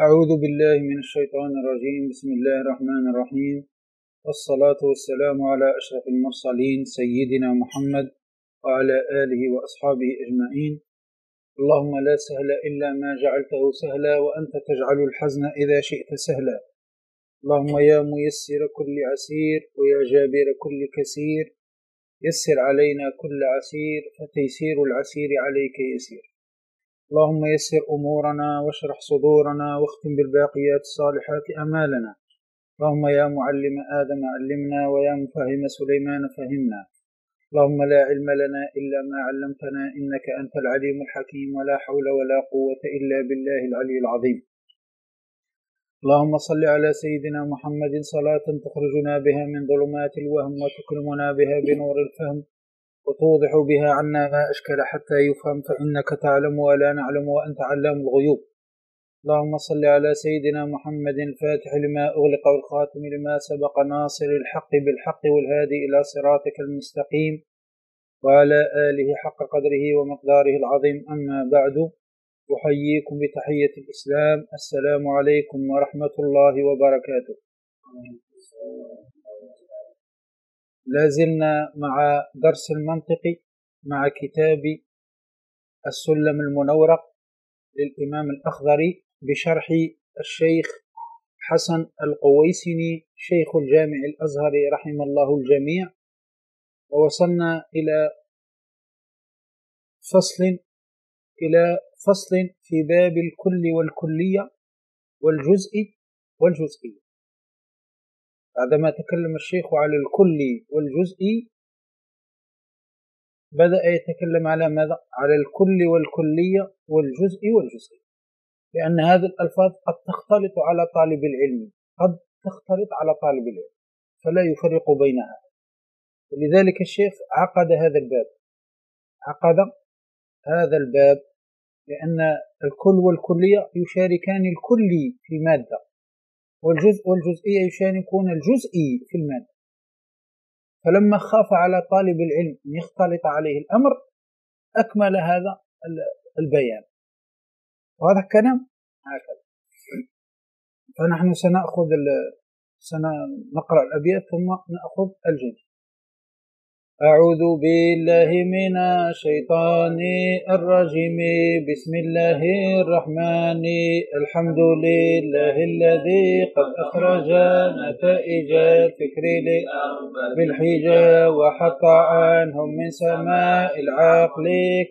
أعوذ بالله من الشيطان الرجيم. بسم الله الرحمن الرحيم، والصلاة والسلام على أشرف المرسلين سيدنا محمد وعلى آله وأصحابه أجمعين. اللهم لا سهل إلا ما جعلته سهلا، وأنت تجعل الحزن إذا شئت سهلا. اللهم يا ميسر كل عسير ويا جابر كل كسير، يسر علينا كل عسير فتيسير العسير عليك يسير. اللهم يسر أمورنا واشرح صدورنا واختم بالباقيات الصالحات أمالنا. اللهم يا معلم آدم علمنا، ويا مفهم سليمان فهمنا. اللهم لا علم لنا إلا ما علمتنا، إنك أنت العليم الحكيم، ولا حول ولا قوة إلا بالله العلي العظيم. اللهم صل على سيدنا محمد صلاة تخرجنا بها من ظلمات الوهم وتكرمنا بها بنور الفهم، وتوضح بها عنا ما أشكل حتى يفهم، فإنك تعلم ولا نعلم وأنت علام الغيوب. اللهم صل على سيدنا محمد الفاتح لما أغلق والخاتم لما سبق ناصر الحق بالحق والهادي إلى صراطك المستقيم، وعلى آله حق قدره ومقداره العظيم. أما بعد، أحييكم بتحية الإسلام. السلام عليكم ورحمة الله وبركاته. لازلنا مع درس المنطق مع كتاب السلم المنورق للإمام الأخضري بشرح الشيخ حسن القويسني شيخ الجامع الأزهري رحم الله الجميع. ووصلنا إلى فصل في باب الكل والكلية والجزء والجزئي. بعدما تكلم الشيخ على الكل والجزء، بدأ يتكلم على ماذا؟ على الكل والكلية والجزء والجزئي، لأن هذه الألفاظ قد تختلط على طالب العلم، فلا يفرق بينها. ولذلك الشيخ عقد هذا الباب لأن الكل والكلية يشاركان الكلي في المادة، والجزء والجزئية يشاركون الجزئي في المادة. فلما خاف على طالب العلم أن يختلط عليه الأمر، أكمل هذا البيان. وهذا الكلام هكذا. فنحن سنقرأ الأبيات ثم نأخذ الجزء. أعوذ بالله من الشيطان الرجيم. بسم الله الرحمن. الحمد لله الذي قد أخرج نتائج الفكر بالحجاب، وحط عنهم من سماء العقل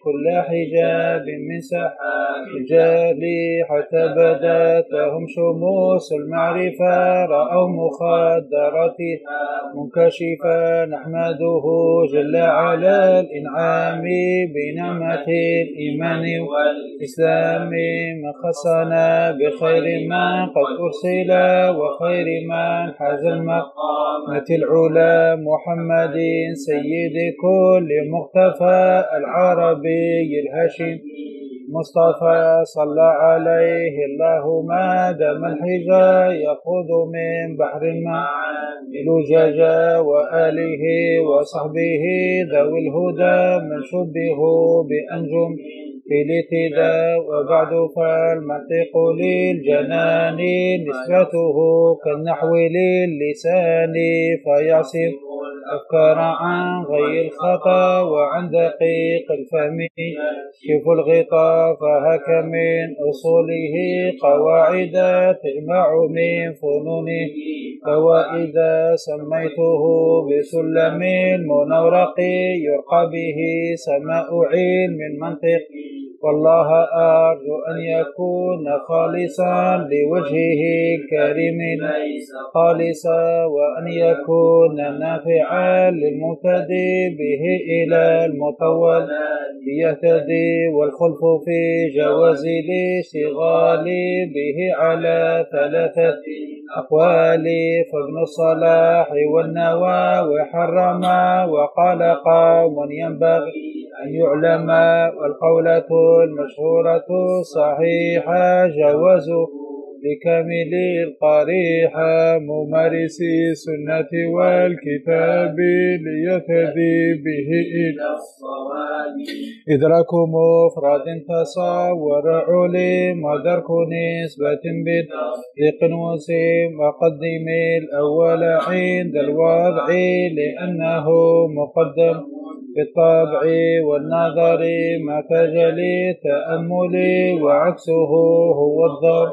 كل حجاب من سحاب الجهل، حتى بدت لهم شموس المعرفة، رأوا مخدراتها منكشفة. نحمده جل على الإنعام بنعمة الإيمان والإسلام، من خصنا بخير من قد أرسل، وخير من حاز المقامة العلا، محمد سيد كل مختفى، العربي الهاشم مصطفى، صلى عليه الله ما دام الحجا، يأخذ من بحر الماء لجاجا، وآله وصحبه ذوي الهدى، من شبهوا بأنجم في الاتداء. وبعد فالمنطق للجنان، نسبته كالنحو للسان، فيعصم الأفكار عن غير الخطا، وعن دقيق الفهم كيف الغطاء. فهك من أصوله قواعد، تجمع من فنونه فوائد. سميته بسلم المنورق، يرقى به سماء علم المنطق، والله أرجو أن يكون خالصا لوجهه الكريم ليس خالصا، وأن يكون نافعا للمهتدي به إلى المطول ليهتدي. والخلف في جواز الاشتغال به على 3 أقوال، فابن الصلاح والنووي حرم، وقال قوم ينبغي أن يعلم. والقولة المشهورة صحيحة جوازه لكامل القريحة ممارسي السنة والكتاب ليهتدي به إلى الصواب. إدراك مفرد تصور علم ودرك نسبة بدقيق وسيم وقدم الأول عند الوضع لأنه مقدم بالطبع والنظر ما تجلي التأمل وعكسه هو الضرب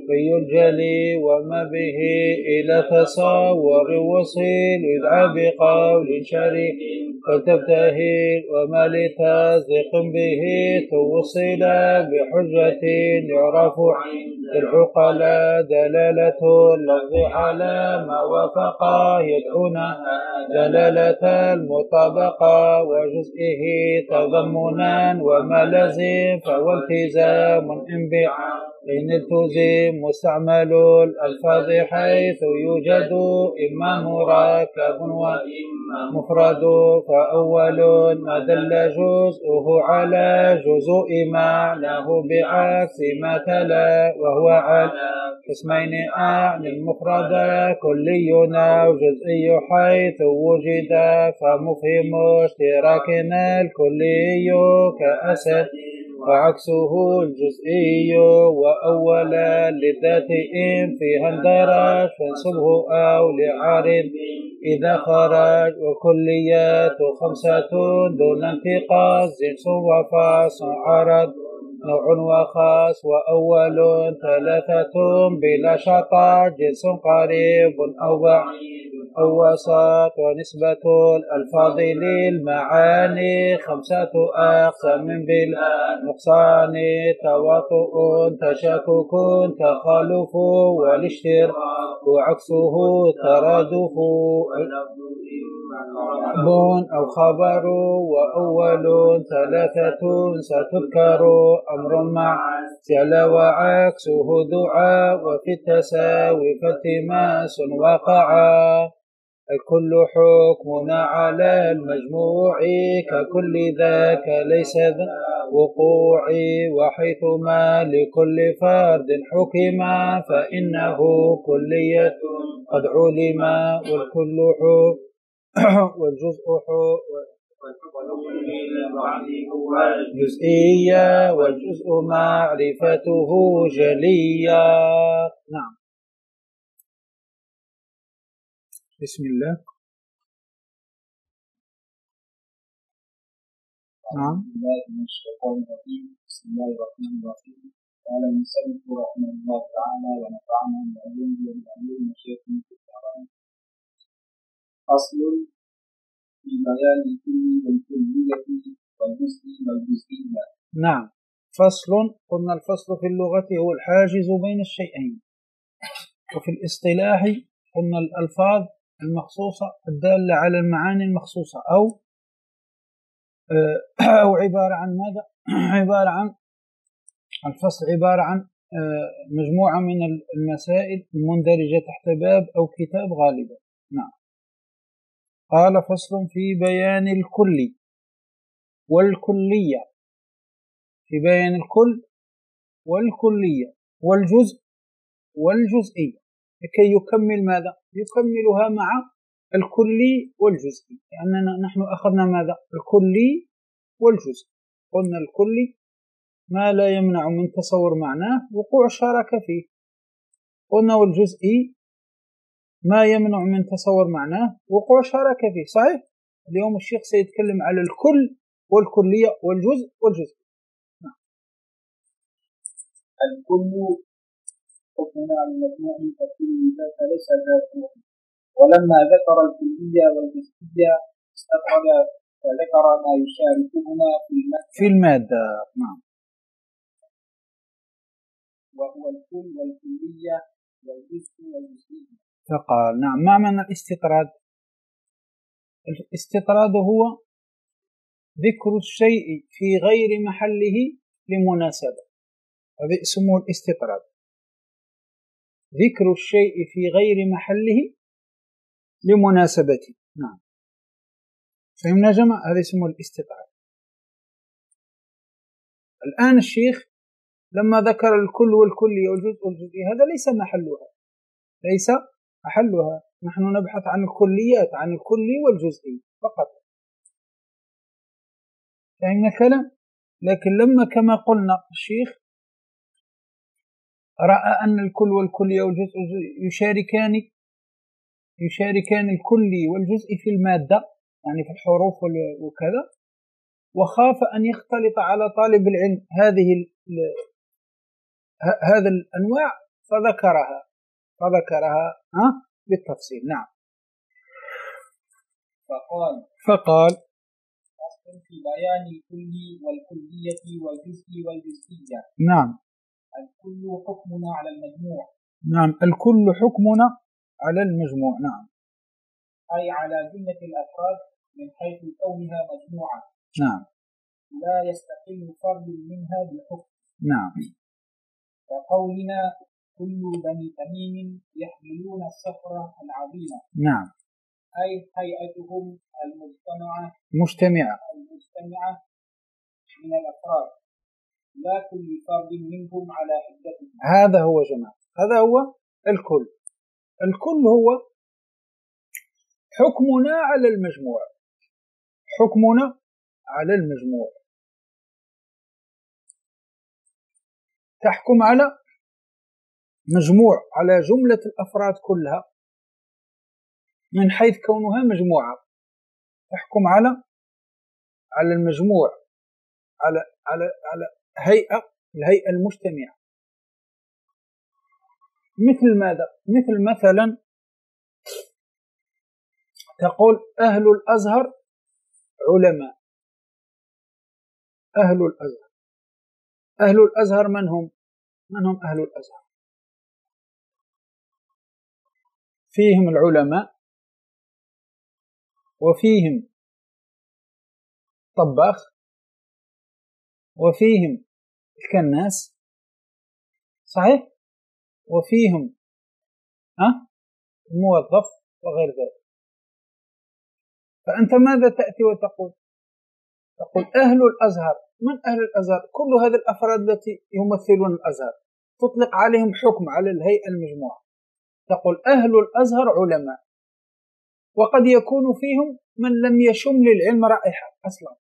في الجلي وما به إلى تصور وصيل يدعى بقول شريك فلتبتهل وما لتصدق به توصل بحجة يعرف العقلاء دلالة اللفظ على ما وافق يدعونها دلالة المطابقة وجزئه تضمنا وما لزم فهو التزام انبعاث إن التزم مستعمل الألفاظ حيث يوجد إما مركب وإما مفرد فأول ما دل جزءه على جزء معناه بعكس ما تلا وهو على قسمين أعني المفرد كلي أو جزئي حيث وجد فمفهم اشتراكنا الكلي كأسد وعكسه الجزئي وأولا للذات إن فيها اندرج فانصبه أو لعارض إذا خرج وكليات 5 دون انتقاص جنس وفاص عرض نوع وخاص وأول 3 بلا شطر جنس قريب أو بعيد أو وسط ونسبة الألفاظ للمعاني 5 أقسام بلا نقصان تواطؤ تشكك تخالف والاشتراك وعكسه ترادف بون أو خبر وأول 3 ستذكر أمر مع فعل وعكسه دعاء وفي التساوي فالتماس وقعا الكل حكمنا على المجموع ككل ذاك ليس ذا وقوع وحيثما لكل فرد حكما فإنه كلية قد علم والكل والجزء جزئية والجزء معرفته جلية. نعم. بسم الله. نعم. بسم الله الرحمن الرحيم. قال المصنف رحمه الله تعالى ونفعنا بعلومه وبعلوم مشايخنا في الدارين. فصل في بيان الكل والكلية والجزء والجزئية. نعم. فصل. قلنا الفصل في اللغة هو الحاجز بين الشيئين، وفي الاصطلاح قلنا الألفاظ المخصوصة الدالة على المعاني المخصوصة أو عبارة عن ماذا؟ عبارة عن الفصل عبارة عن مجموعة من المسائل المندرجة تحت باب أو كتاب غالبا. نعم. قال فصل في بيان الكل والكلية، في بيان الكل والكلية والجزء والجزئية لكي يكمل ماذا؟ يكملها مع الكلي والجزئي، لأننا نحن أخذنا ماذا؟ الكلي والجزء. قلنا الكلي ما لا يمنع من تصور معناه وقوع الشراكة فيه، قلنا والجزئي ما يمنع من تصور معناه وقوع الشراكة فيه. صحيح؟ اليوم الشيخ سيتكلم على الكل والكلية والجزء والجزء. نعم. الكل حكمنا على المجموع فكل ذاك ليس ذاته، ولما ذكر الكلية والجزئية استقبل وذكر ما يشاركهما في المادة. نعم. وهو الكل والكلية والجزء والجزئية. فقال نعم. ما معنى الاستطراد؟ الاستطراد هو ذكر الشيء في غير محله لمناسبة، هذا اسمه الاستطراد، ذكر الشيء في غير محله لمناسبته. نعم. فهمنا جماعة؟ هذا اسمه الاستطراد. الآن الشيخ لما ذكر الكل والكلية والجزء والجزئي هذا ليس محلها، نحن نبحث عن الكليات، عن الكلي والجزئي فقط. فهمنا الكلام؟ لكن لما كما قلنا الشيخ رأى أن الكل والكلية والجزء يشاركان الكلي والجزء في المادة، يعني في الحروف وكذا، وخاف أن يختلط على طالب العلم هذا الأنواع فذكرها بالتفصيل. نعم. فقال أصل في بيان الكل والكلية والجزء والجزئية. نعم. الكل حكمنا على المجموع. نعم، الكل حكمنا على المجموع. نعم، أي على جملة الأفراد من حيث كونها مجموعة. نعم، لا يستقل فرد منها بالحكم. نعم. وقولنا كل بني تميم يحملون الصخرة العظيمة. نعم. أي هيئتهم مجتمعة من الأفراد، لا كل فرد منهم على حدته. هذا هو جماعة، هذا هو الكل. الكل هو حكمنا على المجموع، حكمنا على المجموع. تحكم على مجموع، على جملة الأفراد كلها من حيث كونها مجموعة. تحكم على المجموع، على الهيئة المجتمعة. مثل ماذا؟ مثل مثلا تقول أهل الأزهر علماء. أهل الأزهر من هم أهل الأزهر؟ فيهم العلماء، وفيهم طباخ، وفيهم الكناس، صحيح؟ وفيهم الموظف وغير ذلك. فأنت ماذا تأتي وتقول؟ تقول أهل الأزهر. من أهل الأزهر؟ كل هذه الأفراد التي يمثلون الأزهر تطلق عليهم حكم على الهيئة المجموعة. تقول أهل الأزهر علماء، وقد يكون فيهم من لم يشم للعلم رائحة أصلا،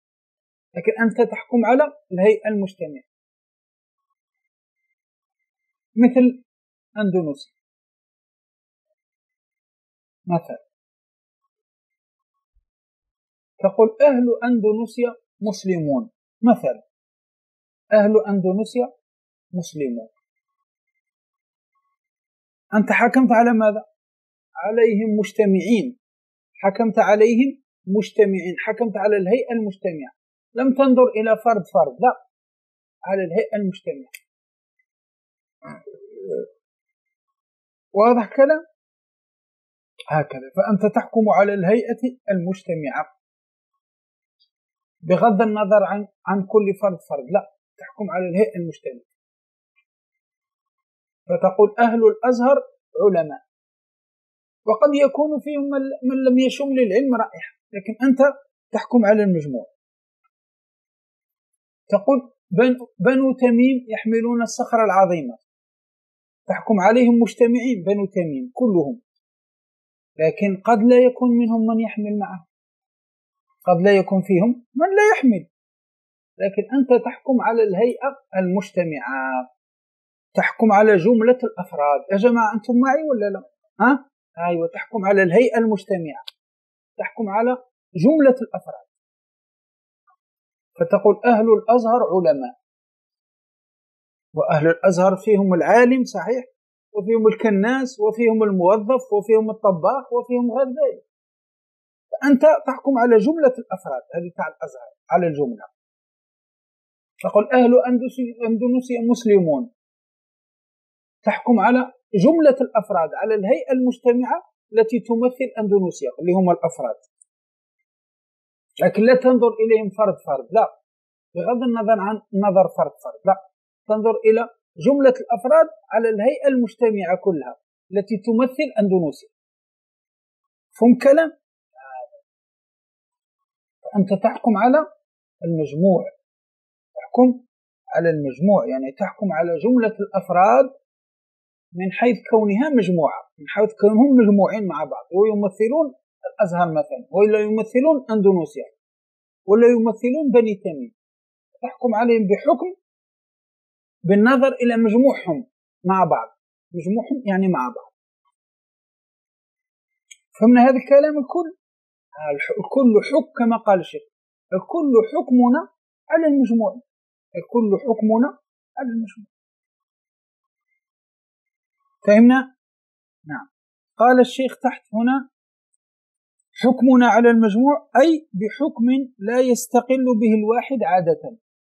لكن أنت تحكم على الهيئة المجتمعة. مثل أندونيسيا مثلا، تقول أهل أندونيسيا مسلمون مثلا، أهل أندونيسيا مسلمون. أنت حكمت على ماذا؟ عليهم مجتمعين، حكمت عليهم مجتمعين، حكمت على الهيئة المجتمعة، لم تنظر إلى فرد، لا، على الهيئة المجتمعة. واضح كلام؟ هكذا. فأنت تحكم على الهيئة المجتمعة بغض النظر عن كل فرد، لا، تحكم على الهيئة المجتمعة. فتقول أهل الأزهر علماء، وقد يكون فيهم من لم يشم للعلم رائحة، لكن أنت تحكم على المجموع. تقول بنو تميم يحملون الصخرة العظيمة، تحكم عليهم مجتمعين بنو تميم كلهم، لكن قد لا يكون منهم من يحمل معه، قد لا يكون فيهم من لا يحمل، لكن أنت تحكم على الهيئة المجتمعة، تحكم على جملة الأفراد. يا جماعة أنتم معي ولا لا؟ أيوة، تحكم على الهيئة المجتمعة، تحكم على جملة الأفراد. فتقول أهل الأزهر علماء، وأهل الأزهر فيهم العالم صحيح، وفيهم الكناس، وفيهم الموظف، وفيهم الطباخ، وفيهم غير ذلك. فأنت تحكم على جملة الأفراد هذه تاع الأزهر، على الجملة. تقول أهل أندونيسيا مسلمون، تحكم على جملة الأفراد، على الهيئة المجتمعة التي تمثل أندونيسيا اللي هم الأفراد، لكن لا تنظر إليهم فرد، لا، بغض النظر عن نظر فرد، لا، تنظر إلى جملة الأفراد على الهيئة المجتمعة كلها التي تمثل أندونيسيا. فهم كلام؟ أنت تحكم على المجموع، تحكم على المجموع، يعني تحكم على جملة الأفراد من حيث كونها مجموعة، من حيث كونهم مجموعين مع بعض ويمثلون الأزهر مثلا، ولا يمثلون أندونيسيا، ولا يمثلون بني تميم، تحكم عليهم بحكم بالنظر إلى مجموعهم مع بعض، مجموعهم يعني مع بعض. فمن هذا الكلام الكل حكم كما قال الشيخ، الكل حكمنا على المجموع، الكل حكمنا على المجموع. فهمنا؟ نعم. قال الشيخ تحت هنا حكمنا على المجموع أي بحكم لا يستقل به الواحد عادة،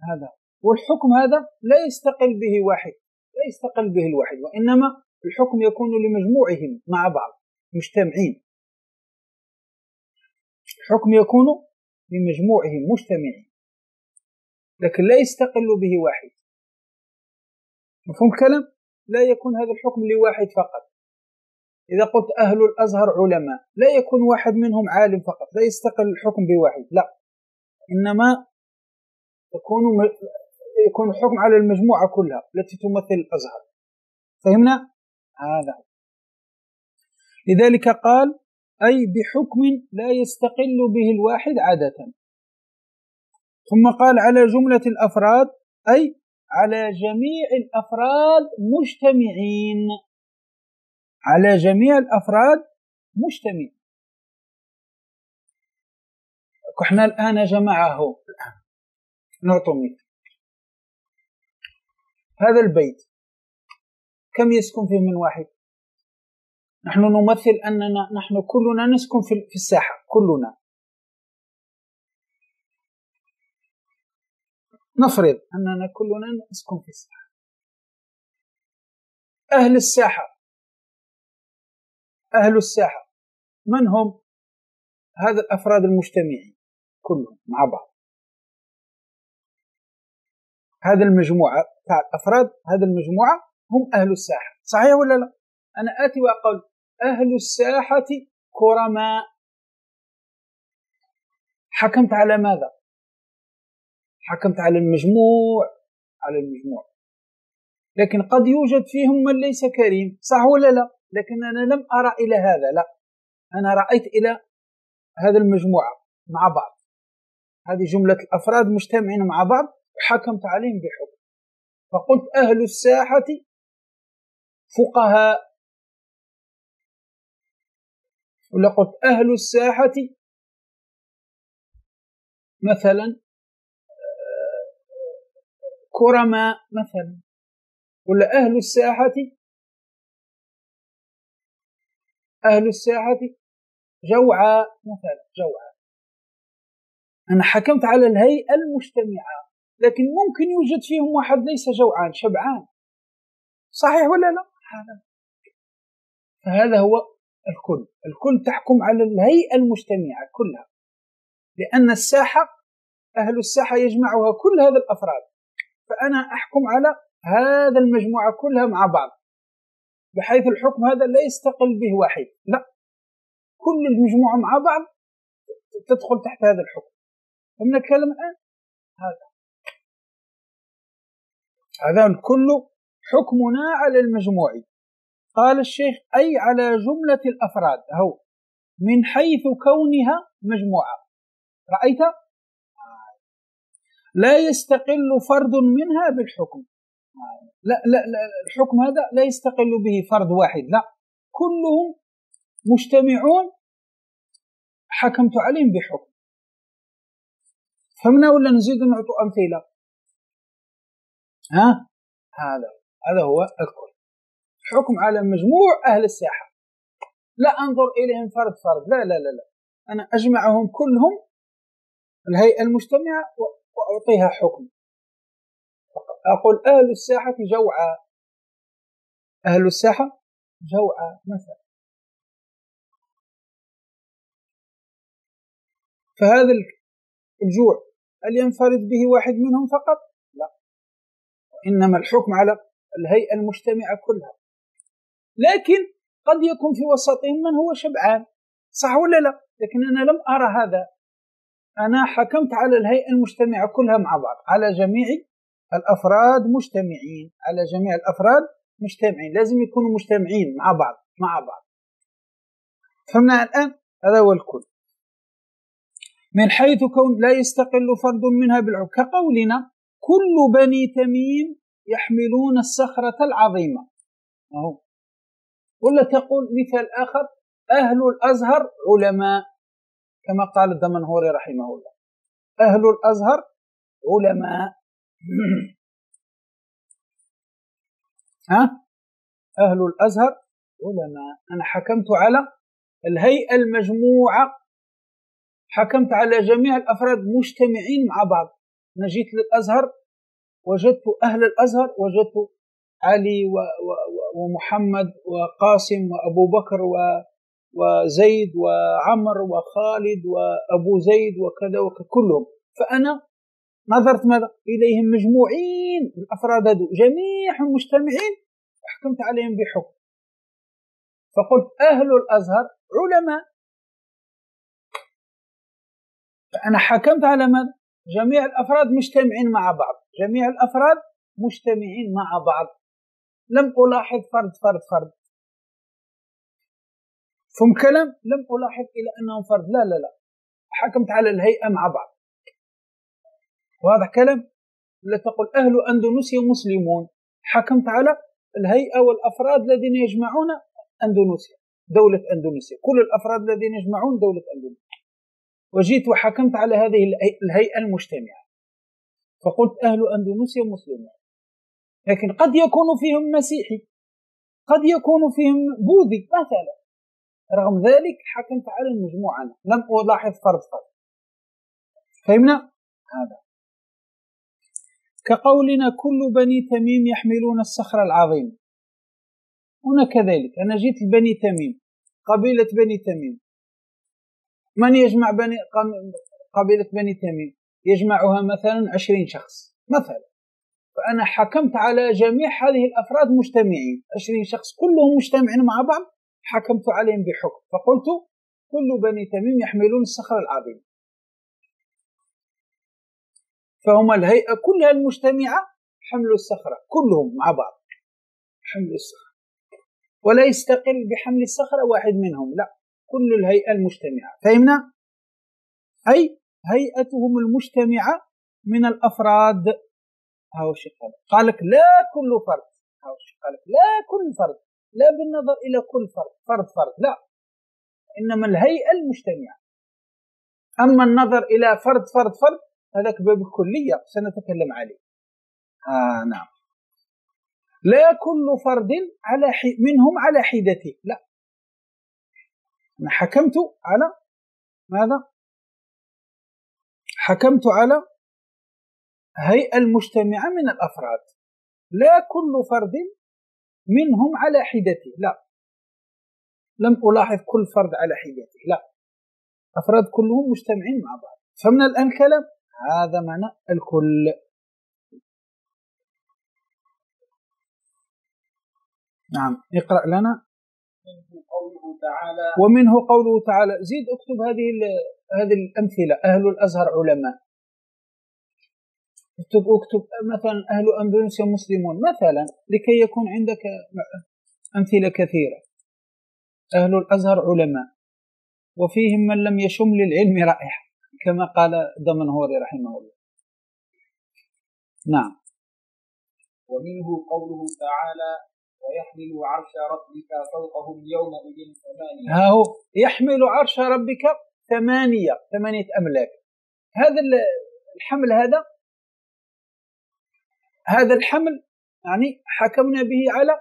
هذا والحكم هذا لا يستقل به واحد، لا يستقل به الواحد، وإنما الحكم يكون لمجموعهم مع بعض مجتمعين، الحكم يكون لمجموعهم مجتمعين، لكن لا يستقل به واحد. مفهوم الكلام؟ لا يكون هذا الحكم لواحد فقط. إذا قلت أهل الأزهر علماء لا يكون واحد منهم عالم فقط، لا يستقل الحكم بواحد، لا، إنما يكون الحكم على المجموعة كلها التي تمثل الأزهر. فهمنا؟ هذا لذلك قال أي بحكم لا يستقل به الواحد عادة. ثم قال على جملة الأفراد أي على جميع الأفراد مجتمعين، على جميع الأفراد مجتمعين. احنا الآن جماعة هو نعطي مثال، هذا البيت كم يسكن فيه من واحد؟ نحن نمثل أننا نحن كلنا نسكن في الساحة، كلنا نفرض أننا كلنا نسكن في الساحة. أهل الساحة من هم؟ هذا الأفراد المجتمعين كلهم مع بعض، هذا المجموعة تاع الأفراد، هذا المجموعة هم أهل الساحة، صحيح ولا لا؟ أنا آتي وأقول أهل الساحة كرماء، حكمت على ماذا؟ حكمت على المجموع، على المجموع، لكن قد يوجد فيهم من ليس كريم، صح ولا لا؟ لكن أنا لم أرى إلى هذا، لا، أنا رأيت إلى هذا المجموعة مع بعض، هذه جملة الأفراد مجتمعين مع بعض وحكمت عليهم بحكم، فقلت أهل الساحة فقهاء، ولا قلت أهل الساحة مثلا كرماء مثلا، ولا أهل الساحة جوعاء مثلا، جوعاء. أنا حكمت على الهيئة المجتمعة، لكن ممكن يوجد فيهم واحد ليس جوعان، شبعان، صحيح ولا لا؟ فهذا هو الكل تحكم على الهيئة المجتمعة كلها، لأن الساحة أهل الساحة يجمعها كل هذا الأفراد، فأنا أحكم على هذا المجموعة كلها مع بعض، بحيث الحكم هذا لا يستقل به واحد، لا، كل المجموعة مع بعض تدخل تحت هذا الحكم. فمن الكلام الآن هذا الكل حكمنا على المجموع. قال الشيخ أي على جملة الأفراد أهو من حيث كونها مجموعة، رأيت؟ لا يستقل فرد منها بالحكم، لا لا لا، الحكم هذا لا يستقل به فرد واحد، لا، كلهم مجتمعون حكمت عليهم بحكم. فهمنا ولا نزيد نعطي أمثلة؟ هذا هو الكل، حكم على مجموع أهل الساحة، لا أنظر إليهم فرد فرد، لا لا لا لا، أنا أجمعهم كلهم الهيئة المجتمعة وأعطيها حكم، أقول أهل الساحة جوعاء، أهل الساحة جوعاء مثلا. فهذا الجوع هل ينفرد به واحد منهم فقط؟ لا، إنما الحكم على الهيئة المجتمعة كلها، لكن قد يكون في وسطهم من هو شبعان، صح ولا لا؟ لكن أنا لم أرى هذا، أنا حكمت على الهيئة المجتمعة كلها مع بعض، على جميع الأفراد مجتمعين، على جميع الأفراد مجتمعين، لازم يكونوا مجتمعين مع بعض. فهمنا الآن؟ هذا هو الكل، من حيث كون لا يستقل فرد منها بالعكس، كقولنا كل بني تميم يحملون الصخرة العظيمة، ولا تقول مثال آخر أهل الأزهر علماء، كما قال الدمنهوري رحمه الله، أهل الأزهر علماء. أهل الأزهر علماء. أنا حكمت على الهيئة المجموعة، حكمت على جميع الأفراد مجتمعين مع بعض. أنا جيت للأزهر وجدت أهل الأزهر، وجدت علي ومحمد وقاسم وأبو بكر وزيد وعمر وخالد وأبو زيد وكذا وكلهم، فأنا نظرت ماذا إليهم مجموعين، الأفراد هذو جميعهم مجتمعين، وحكمت عليهم بحكم، فقلت أهل الأزهر علماء. فأنا حكمت على ماذا؟ جميع الأفراد مجتمعين مع بعض، جميع الأفراد مجتمعين مع بعض، لم ألاحظ فرد. فهم كلام لم ألاحظ إلى أنهم فرد، لا، حكمت على الهيئة مع بعض. واضح كلام؟ لا تقول أهل أندونيسيا مسلمون، حكمت على الهيئة والأفراد الذين يجمعون أندونيسيا، دولة أندونيسيا، كل الأفراد الذين يجمعون دولة أندونيسيا، وجيت وحكمت على هذه الهيئة المجتمعة، فقلت أهل أندونيسيا مسلمون، لكن قد يكون فيهم مسيحي، قد يكون فيهم بوذي مثلا، رغم ذلك حكمت على المجموعة، لم ألاحظ فرد. فهمنا هذا؟ كقولنا كل بني تميم يحملون الصخر العظيم، هنا كذلك أنا جيت لبني تميم، قبيلة بني تميم، من يجمع قبيلة بني تميم؟ يجمعها مثلا 20 شخص مثلا، فأنا حكمت على جميع هذه الأفراد مجتمعين، 20 شخص كلهم مجتمعين مع بعض، حكمت عليهم بحكم، فقلت كل بني تميم يحملون الصخر العظيم، فهم الهيئة كلها المجتمعة حملوا الصخرة، كلهم مع بعض حملوا الصخرة، ولا يستقل بحمل الصخرة واحد منهم، لا، كل الهيئة المجتمعة. فهمنا؟ أي هيئتهم المجتمعة من الأفراد. هاو الشيء قال لك لا كل فرد، هاو الشيء قال لك لا كل فرد، لا بالنظر إلى كل فرد، لا، إنما الهيئة المجتمعة. أما النظر إلى فرد هذاك باب الكلية سنتكلم عليه. نعم، لا كل فرد منهم على حدته، لا، أنا حكمت على ماذا؟ حكمت على هيئة المجتمعة من الأفراد، لا كل فرد منهم على حدته، لا، لم ألاحظ كل فرد على حدته، لا، أفراد كلهم مجتمعين مع بعض. فمن الآن كلام هذا معنى الكل. نعم، اقرأ لنا. ومنه قوله تعالى، زيد اكتب هذه الأمثلة، أهل الأزهر علماء، اكتب مثلا أهل أندونيسيا مسلمون مثلا، لكي يكون عندك أمثلة كثيرة. أهل الأزهر علماء، وفيهم من لم يشم للعلم رائحة، كما قال دمنهوري رحمه الله. نعم. ومنه قوله تعالى ويحمل عرش ربك فوقهم يومئذ 8. ها هو يحمل عرش ربك 8 أملاك. هذا الحمل، هذا الحمل يعني حكمنا به على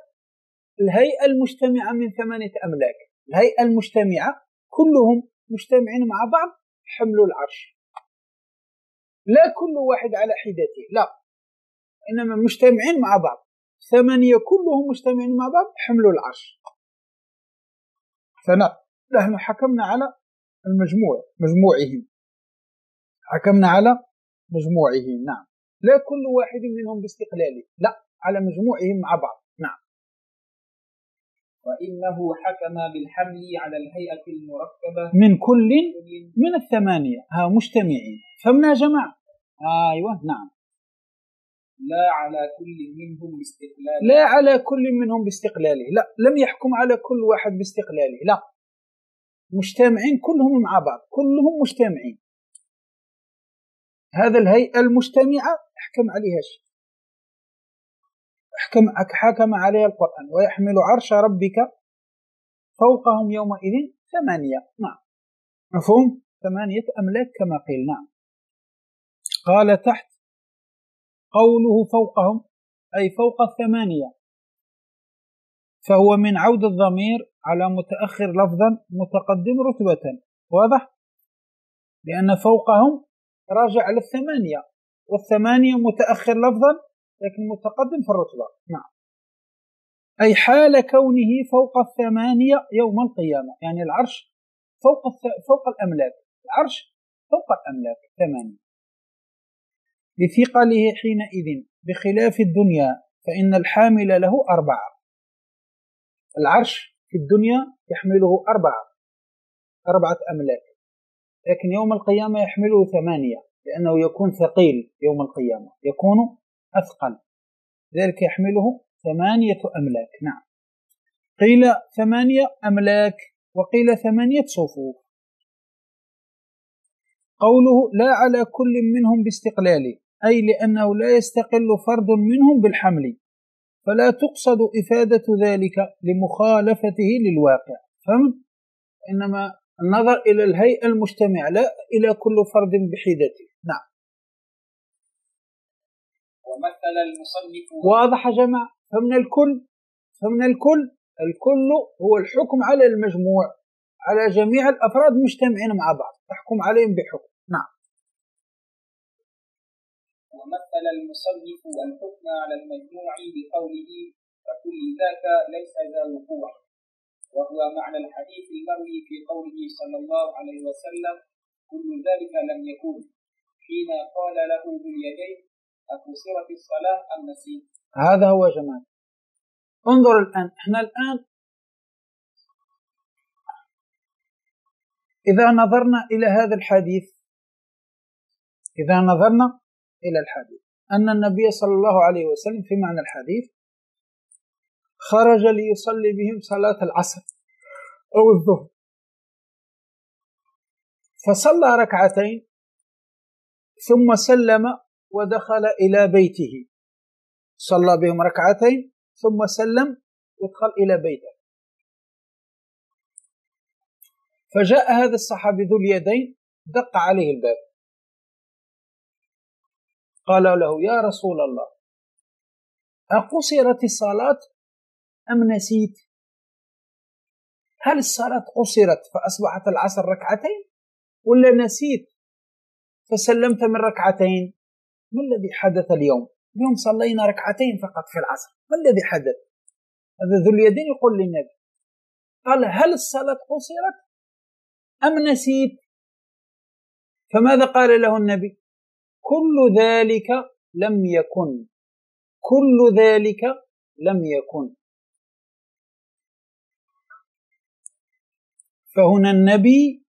الهيئة المجتمعة من 8 أملاك، الهيئة المجتمعة كلهم مجتمعين مع بعض حملوا العرش، لا كل واحد على حدته، لا، إنما مجتمعين مع بعض، 8 كلهم مجتمعين مع بعض حملوا العرش. فنحن حكمنا على مجموعهم، حكمنا على مجموعهم. نعم، لا كل واحد منهم باستقلاله، لا، على مجموعهم مع بعض. نعم. وإنه حكم بالحمل على الهيئة المركبة من كل من 8 مجتمعين. فهمنا يا جماعة؟ أيوة. نعم. لا على كل منهم باستقلاله. لا على كل منهم باستقلاله، لا، لم يحكم على كل واحد باستقلاله، لا، مجتمعين كلهم مع بعض، كلهم مجتمعين. هذا الهيئة المجتمعة حكم عليها شيء، حكم عليها القرآن: ويحمل عرش ربك فوقهم يومئذ ثمانية. نعم، مفهوم؟ 8 أملاك كما قيل. نعم. قال تحت: قوله فوقهم أي فوق 8، فهو من عود الضمير على متأخر لفظا متقدم رتبة. واضح؟ لأن فوقهم راجع على 8، وال8 متأخر لفظا لكن متقدم في الرتبة. نعم. أي حال كونه فوق 8 يوم القيامة، يعني العرش فوق الأملاك، العرش فوق الأملاك 8، لثقله حينئذ بخلاف الدنيا فإن الحامل له 4. العرش في الدنيا يحمله 4 أملاك، لكن يوم القيامة يحمله 8، لأنه يكون ثقيل يوم القيامة، يكون أثقل، ذلك يحمله 8 أملاك. نعم. قيل 8 أملاك وقيل 8 صفوف. قوله لا على كل منهم باستقلاله، أي لأنه لا يستقل فرد منهم بالحمل، فلا تقصد إفادة ذلك لمخالفته للواقع. فهمت؟ إنما النظر إلى الهيئة المجتمعة، لا إلى كل فرد بحدته. نعم. ومثل المصنف. واضح يا جماعة؟ فمن الكل هو الحكم على المجموع، على جميع الأفراد مجتمعين مع بعض، تحكم عليهم بحكم. نعم. ومثل المصنف الحكم على المجموع بقوله: فكل ذاك ليس ذا وقوع، وهو معنى الحديث المروي في قوله صلى الله عليه وسلم: كل ذلك لم يكن، حين قال له ذو اليدين: أقصرت الصلاة أم نسيت؟ هذا هو يا جماعة. انظر الآن، احنا الآن إذا نظرنا إلى هذا الحديث، أن النبي صلى الله عليه وسلم في معنى الحديث خرج ليصلي بهم صلاة العصر أو الظهر، فصلى ركعتين ثم سلم ودخل إلى بيته. صلى بهم ركعتين ثم سلم ودخل إلى بيته. فجاء هذا الصحابي ذو اليدين دق عليه الباب، قال له: يا رسول الله، أقصرت الصلاة أم نسيت؟ هل الصلاة قصرت فأصبحت العصر ركعتين، ولا نسيت فسلمت من ركعتين؟ ما الذي حدث اليوم صلينا ركعتين فقط في العصر، ما الذي حدث؟ هذا ذو اليدين يقول للنبي، قال: هل الصلاة قصرت أم نسيت؟ فماذا قال له النبي؟ كل ذلك لم يكن، كل ذلك لم يكن. فهنا النبي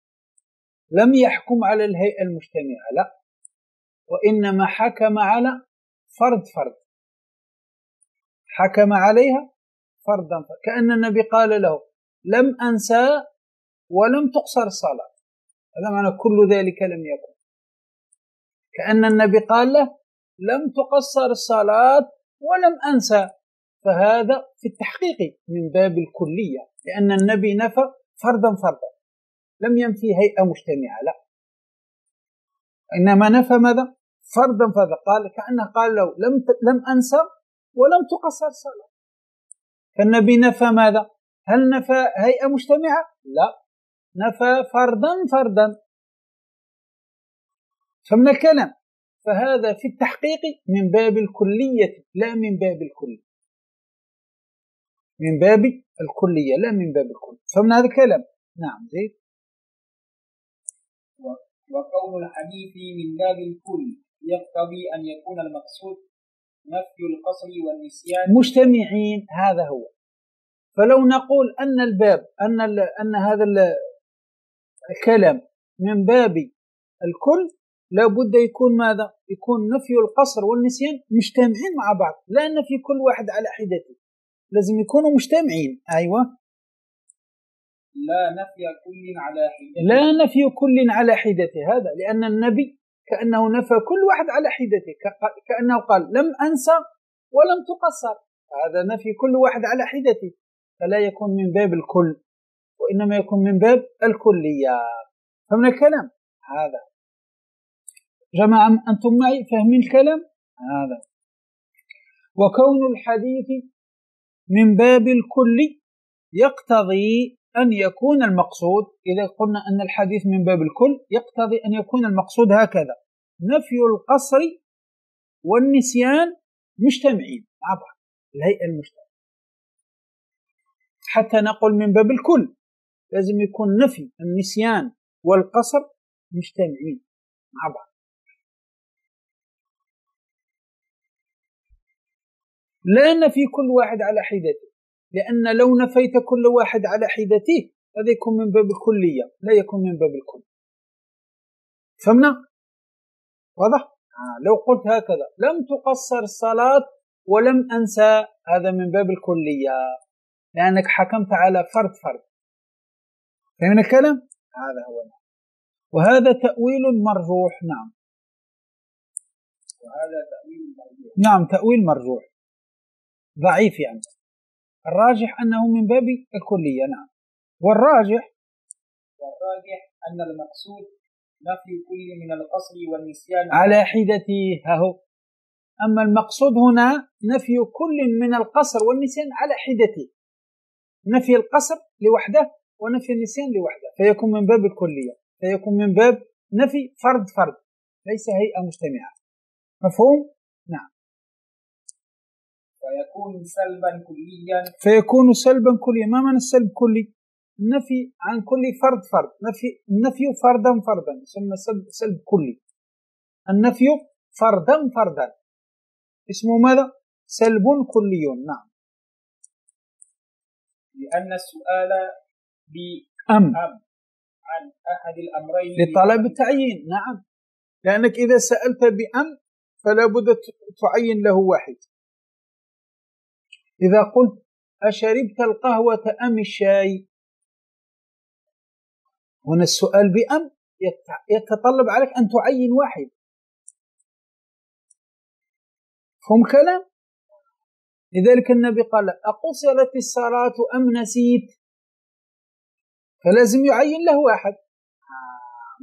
لم يحكم على الهيئة المجتمعة، لا، وإنما حكم على فرد، حكم عليها فردا، كأن النبي قال له: لم أنسى ولم تقصر الصلاة. هذا معنى كل ذلك لم يكن، كأن النبي قال له: لم تقصر الصلاة ولم أنسى. فهذا في التحقيق من باب الكلية، لأن النبي نفى فردا، لم ينفي هيئة مجتمعة، لا، إنما نفى ماذا؟ فردا. قال كأنه قال له: لم أنسى ولم تقصر الصلاة. فالنبي نفى ماذا؟ هل نفى هيئة مجتمعة؟ لا، نفى فردا. فمن الكلام، فهذا في التحقيق من باب الكلية لا من باب الكل، من باب الكلية لا من باب الكل. فمن هذا الكلام. نعم. زيد. وقول الحديث من باب الكل يقتضي أن يكون المقصود نفي القصر والنسيان مجتمعين، هذا هو. فلو نقول أن الباب أن هذا الكلام من باب الكل لا بد يكون ماذا؟ يكون نفي القصر والنسيان مجتمعين مع بعض، لا نفي كل واحد على حدته، لازم يكونوا مجتمعين. أيوة، لا نفي كل على حدته، لا نفي كل على حدته، هذا لأن النبي كأنه نفى كل واحد على حدته، كأنه قال لم أنسى ولم تقصر، هذا نفي كل واحد على حدته، فلا يكون من باب الكل، وإنما يكون من باب الكلية. فمن الكلام هذا جماعة، أنتم معي فاهمين الكلام هذا؟ وكون الحديث من باب الكل يقتضي أن يكون المقصود، إذا قلنا أن الحديث من باب الكل يقتضي أن يكون المقصود هكذا: نفي القصر والنسيان مجتمعين مع بعض، الهيئة المجتمعة. حتى نقول من باب الكل لازم يكون نفي النسيان والقصر مجتمعين مع بعض، لا نفي كل واحد على حدته، لأن لو نفيت كل واحد على حدته هذا يكون من باب الكلية، لا يكون من باب الكل. فهمنا؟ واضح؟ لو قلت هكذا لم تقصر الصلاة ولم أنسى، هذا من باب الكلية، لأنك حكمت على فرد. فهمنا الكلام؟ هذا هو. وهذا تأويل مرجوح. نعم، وهذا تأويل مرجوح. نعم، تأويل مرجوح ضعيف يعني. الراجح أنه من باب الكلية. نعم، والراجح أن المقصود نفي كل من القصر والنسيان على حدته. هو أما المقصود هنا نفي كل من القصر والنسيان على حدته، نفي القصر لوحده ونفي النسيان لوحده، فيكون من باب الكلية، فيكون من باب نفي فرد ليس هيئة مجتمعة. مفهوم؟ نعم. فيكون سلبا كليا. ما معنى السلب كلي؟ النفي عن كل فرد، النفي فردا يسمى سلب كلي. النفي فردا اسمه ماذا؟ سلب كلي. نعم، لأن السؤال بأم عن أحد الأمرين لطلب التعيين. نعم، لأنك إذا سألت بأم فلا بد تعين له واحد. إذا قلت أشربت القهوة أم الشاي، هنا السؤال بأم يتطلب عليك أن تعين واحد. فهم كلام؟ لذلك النبي قال أقصرت الصلاة أم نسيت، فلازم يعين له واحد.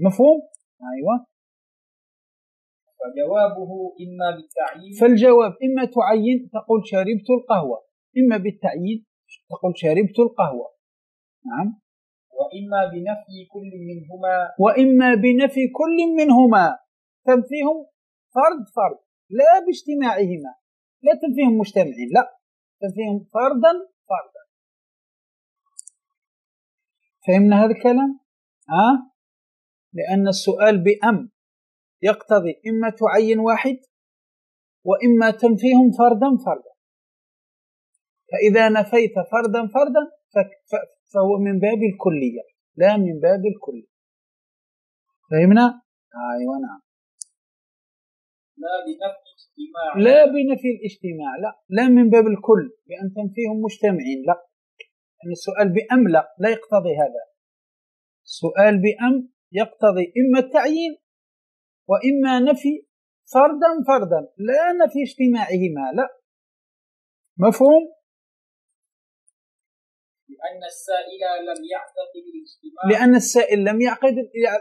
مفهوم؟ أيوة. فجوابه إما بالتعيين، فالجواب إما تعين تقول شربت القهوة، إما بالتعيين تقول شربت القهوة. نعم. وإما بنفي كل منهما، تنفيهم فرد لا باجتماعهما، لا تنفيهم مجتمعين، لا تنفيهم فردا. فهمنا هذا الكلام؟ لأن السؤال بأم يقتضي إما تعين واحد وإما تنفيهم فردا. فإذا نفيت فردا فهو من باب الكلية لا من باب الكل. فهمنا؟ أيوة. نعم. لا بنفي الاجتماع، لا من باب الكل بأن تنفيهم مجتمعين، لا. يعني السؤال بأم لا يقتضي هذا. السؤال بأم يقتضي إما التعيين وإما نفي فردا لا نفي اجتماعهما، لا. مفهوم؟ لأن السائل لم يعتقد الاجتماع، لأن السائل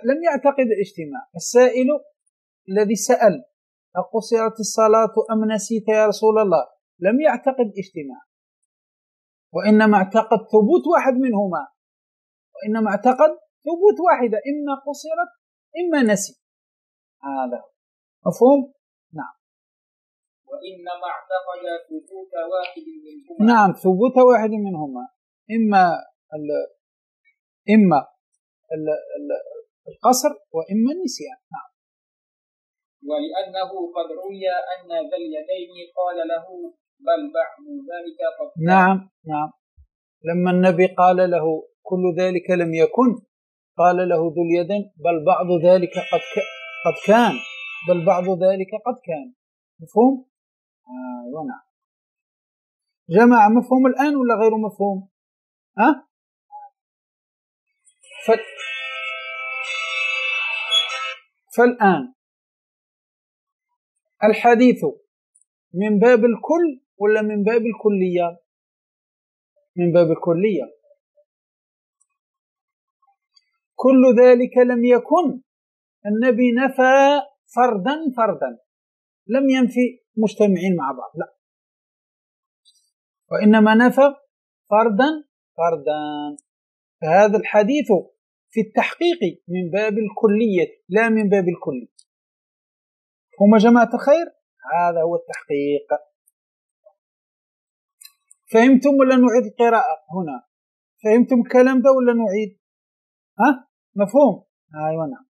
لم يعتقد الاجتماع. السائل الذي سأل أقصرت الصلاة أم نسيت يا رسول الله لم يعتقد اجتماع، وإنما اعتقد ثبوت واحد منهما، وإنما اعتقد ثبوت واحدة، إما قصرت إما نسي. هذا مفهوم؟ نعم. وإنما اعتقد ثبوت واحد منهما. نعم، ثبوت واحد منهما، إما القصر وإما النسيان. نعم. ولأنه قد روي أن ذا اليدين قال له بل بعض ذلك قد كان. نعم. لما النبي قال له كل ذلك لم يكن، قال له ذو اليدين بل بعض ذلك قد كان، بل بعض ذلك قد كان. مفهوم؟ ونعم. جماعة مفهوم الآن ولا غير مفهوم؟ فالآن الحديث من باب الكل ولا من باب الكلية؟ من باب الكلية. كل ذلك لم يكن النبي نفى فردا لم ينفي مجتمعين مع بعض، لا، وإنما نفى فردا. فهذا الحديث في التحقيق من باب الكلية لا من باب الكلي. هم جماعة الخير، هذا هو التحقيق. فهمتم ولا نعيد القراءة هنا؟ فهمتم الكلام ده ولا نعيد؟ مفهوم؟ أيوة نعم.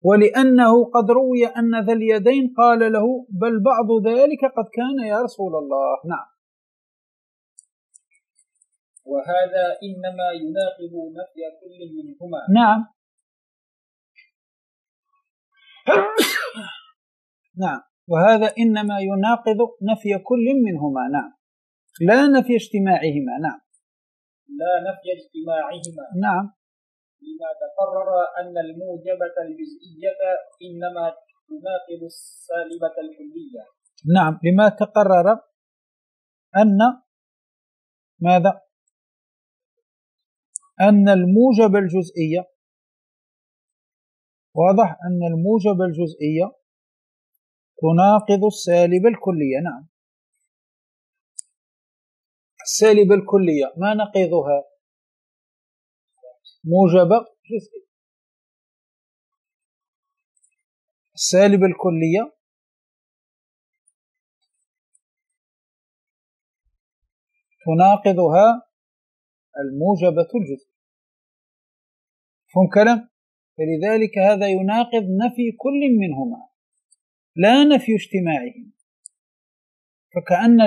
ولأنه قد روي أن ذا اليدين قال له بل بعض ذلك قد كان يا رسول الله. نعم. وهذا إنما يناقض نفي كل منهما. نعم. نعم. وهذا إنما يناقض نفي كل منهما. نعم. لا نفي اجتماعهما. نعم. لا نفي اجتماعهما. نعم. لما تقرر أن الموجبة الجزئية إنما تناقض السالبة الكلية. نعم. لما تقرر أن ماذا؟ أن الموجب الجزئية، واضح أن الموجب الجزئية تناقض السالب الكلية. نعم. السالب الكلية ما نقيضها؟ موجب جزئي. السالب الكلية تناقضها الموجبة الجزئية. فهم كلام؟ فلذلك هذا يناقض نفي كل منهما لا نفي اجتماعهم. فكأن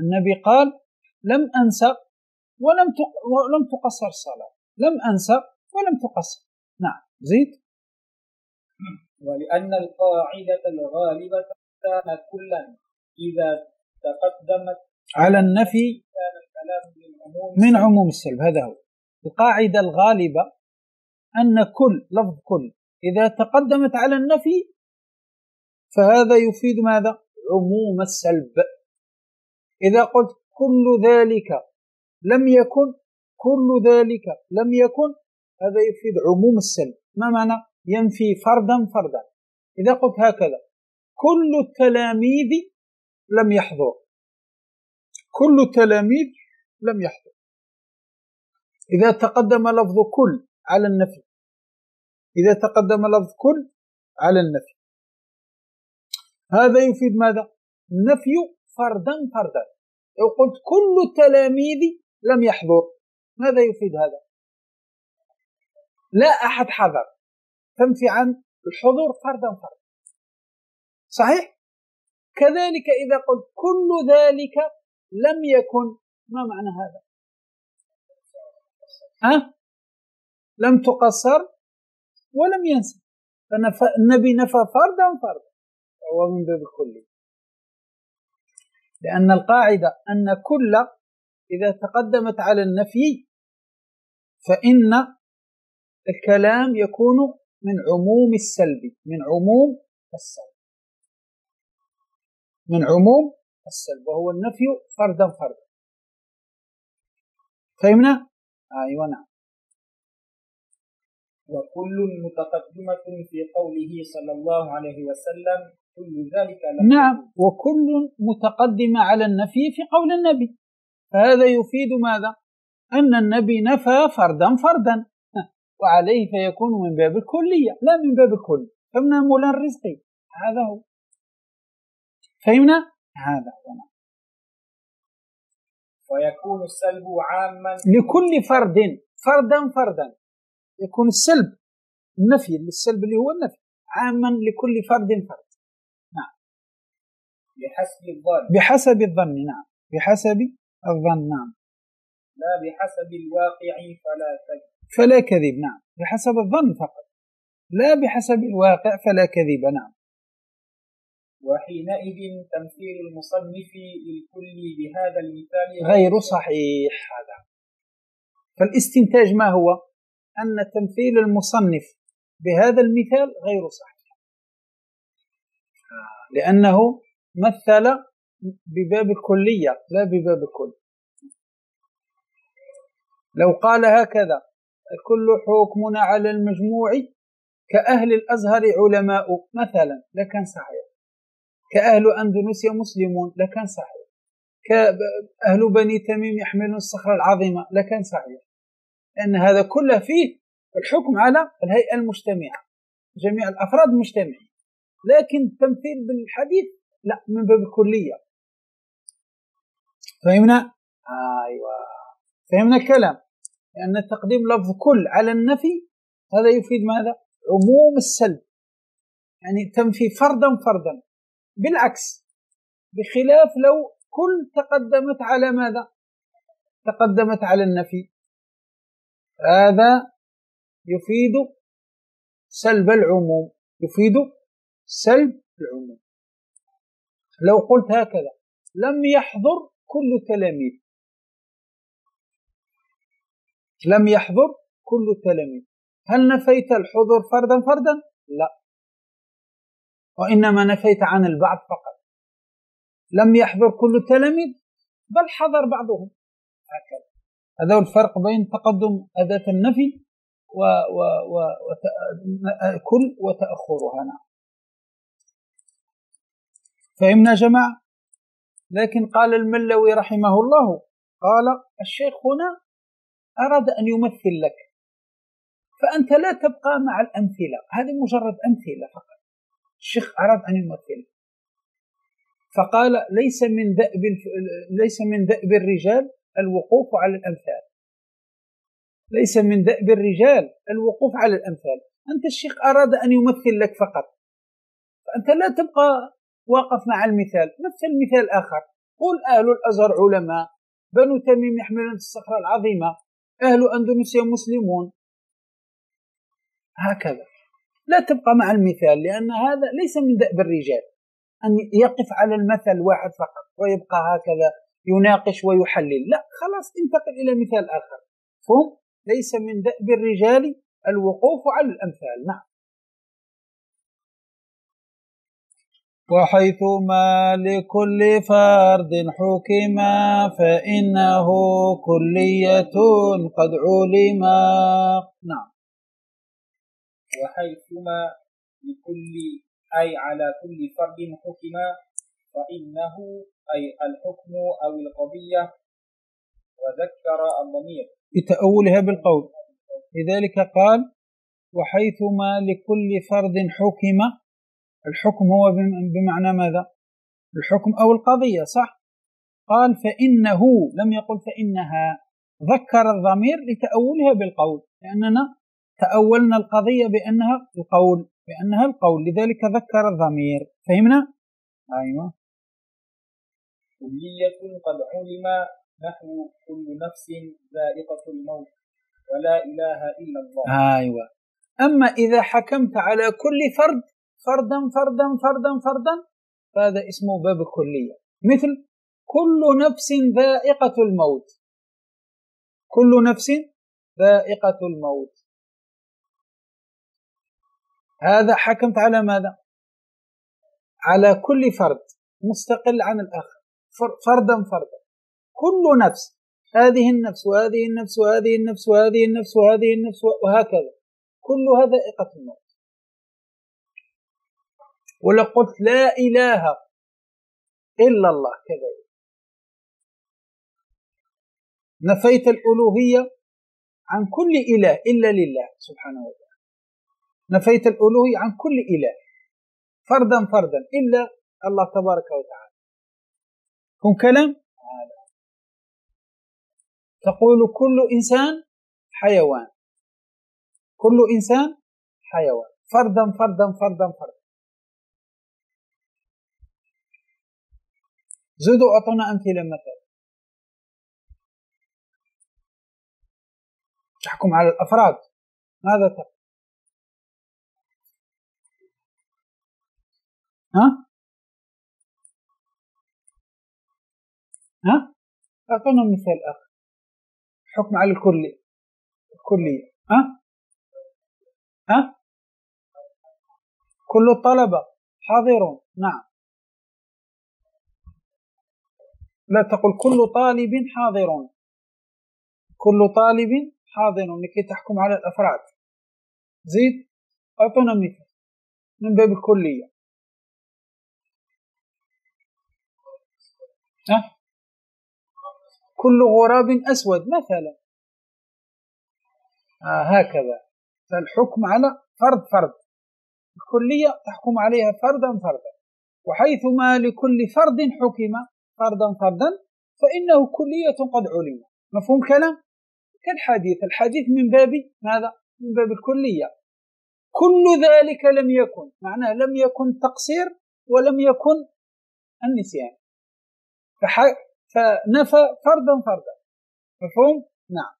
النبي قال لم أنسى ولم تقصر الصلاة، لم أنسى ولم تقصر. نعم. زيد. ولأن القاعدة الغالبة كان كلا إذا تقدمت على النفي كان الكلام من عموم السلب. هذا هو القاعدة الغالبة، أن كل لفظ كل إذا تقدمت على النفي فهذا يفيد ماذا؟ عموم السلب. إذا قلت كل ذلك لم يكن، كل ذلك لم يكن، هذا يفيد عموم السلب. ما معنى؟ ينفي فردا. إذا قلت هكذا كل التلاميذ لم يحضر، كل التلاميذ لم يحضر، إذا تقدم لفظ كل على النفي، إذا تقدم لفظ كل على النفي هذا يفيد ماذا؟ نفي فردا. لو قلت كل التلاميذ لم يحضر ماذا يفيد هذا؟ لا أحد حضر، تنفي عن الحضور فردا. صحيح؟ كذلك إذا قلت كل ذلك لم يكن، ما معنى هذا؟ لم تقصر ولم ينسى. فالنبي نفى فردا وهو من باب الكلي، لأن القاعدة أن كل إذا تقدمت على النفي فإن الكلام يكون من عموم السلب، من عموم السلب، وهو النفي فردا. فهمنا؟ أيوة نعم. وكل متقدمة في قوله صلى الله عليه وسلم كل ذلك نعم. وكل متقدمة على النفي في قول النبي، فهذا يفيد ماذا؟ أن النبي نفى فردا وعليه فيكون من باب الكلية لا من باب الكل. فهمنا مولانا الرزقي؟ هذا هو. فهمنا؟ هذا هو. ويكون السلب عاما لكل فردا يكون السلب النفي، السلب اللي هو النفي عاما لكل فرد. نعم. بحسب الظن. نعم. بحسب الظن. نعم. لا بحسب الواقع فلا فلا كذب. نعم، بحسب الظن فقط لا بحسب الواقع، فلا كذب. نعم. وحينئذ تمثيل المصنف للكل بهذا المثال غير صحيح. هذا فالاستنتاج ما هو؟ أن تمثيل المصنف بهذا المثال غير صحيح، لأنه مثل بباب الكلية لا بباب الكل. لو قال هكذا: كل حكمنا على المجموع كأهل الأزهر علماء مثلا، لكان صحيح. كأهل أندونيسيا مسلمون، لكان صحيح. كأهل بني تميم يحملون الصخرة العظيمة، لكان صحيح. لأن هذا كله فيه الحكم على الهيئة المجتمعة، جميع الأفراد مجتمعين. لكن التمثيل بالحديث لا، من باب الكلية. فهمنا؟ أيوة، فهمنا الكلام. لأن تقديم لفظ كل على النفي هذا يفيد ماذا؟ عموم السلب، يعني تنفي فردا فردا. بالعكس، بخلاف لو كل تقدمت على ماذا؟ تقدمت على النفي، هذا يفيد سلب العموم، يفيد سلب العموم. لو قلت هكذا: لم يحضر كل تلاميذ، لم يحضر كل التلاميذ، هل نفيت الحضور فردا فردا؟ لا، وإنما نفيت عن البعض فقط. لم يحضر كل التلاميذ بل حضر بعضهم، هكذا. هذا هو الفرق بين تقدم أداة النفي كل وتأخرها. نعم، فهمنا جماعة؟ لكن قال الملوي رحمه الله، قال: الشيخ هنا أراد أن يمثل لك، فأنت لا تبقى مع الأمثلة، هذه مجرد أمثلة فقط. الشيخ أراد أن يمثل، فقال: ليس من دأب الرجال الوقوف على الأمثال، ليس من دأب الرجال الوقوف على الأمثال. أنت الشيخ أراد أن يمثل لك فقط، فأنت لا تبقى واقف مع المثال، مثل مثال آخر. قل: أهل الأزهر علماء، بنو تميم يحملون الصخرة العظيمة، أهل أندونيسيا مسلمون، هكذا. لا تبقى مع المثال، لأن هذا ليس من دأب الرجال أن يقف على المثل واحد فقط ويبقى هكذا يناقش ويحلل. لا، خلاص، انتقل إلى مثال آخر. فهم؟ ليس من دأب الرجال الوقوف على الأمثال. نعم. وحيثما لكل فرد حكما فإنه كلية قد علما. نعم. وحيثما لكل أي على كل فرد حكما، فإنه أي الحكم أو القضية، وذكر الضمير بتأولها بالقول. لذلك قال: وحيثما لكل فرد حكم. الحكم هو بمعنى ماذا؟ الحكم أو القضية، صح؟ قال: فإنه، لم يقل فإنها. ذكر الضمير لتأولها بالقول، لأننا تأولنا القضية بأنها القول، لذلك ذكر الضمير. فهمنا؟ أيوة. كلية قد علم، نحو كل نفس ذائقة الموت ولا إله إلا الله. أيوة. أما إذا حكمت على كل فرد فردا فردا فردا فردا، فهذا اسمه باب الكلية. مثل: كل نفس ذائقة الموت، كل نفس ذائقة الموت، هذا حكمت على ماذا؟ على كل فرد مستقل عن الآخر، فردا فردا. كل نفس، هذه النفس وهذه النفس وهذه النفس وهذه النفس وهذه النفس وهكذا، كلها ذائقة الموت. ولا قلت: لا إله إلا الله، كذا نفيت الألوهية عن كل إله إلا لله سبحانه وتعالى. نفيت الألوهية عن كل إله فردا فردا إلا الله تبارك وتعالى. كن كلام. تقول: كل إنسان حيوان، كل إنسان حيوان، فردا فردا فردا فردا. زودوا أعطونا أمثلة. مثلا تحكم على الأفراد، ماذا تقول؟ أعطونا مثال آخر. حكم على الكلية. كل الطلبة حاضرون. نعم. لا تقل كل طالب حاضرون، كل طالب حاضر لكي تحكم على الأفراد. زيد، أعطونا مثال من باب الكلية. كل غراب أسود مثلا. هكذا. فالحكم على فرد، الكلية تحكم عليها فردا، وحيثما لكل فرد حكم فردا فإنه كلية قد علم. مفهوم كلام؟ الحديث من باب ماذا؟ من باب الكلية. كل ذلك لم يكن، معناه لم يكن تقصير ولم يكن النسيان، فنفى فردا. مفهوم؟ نعم.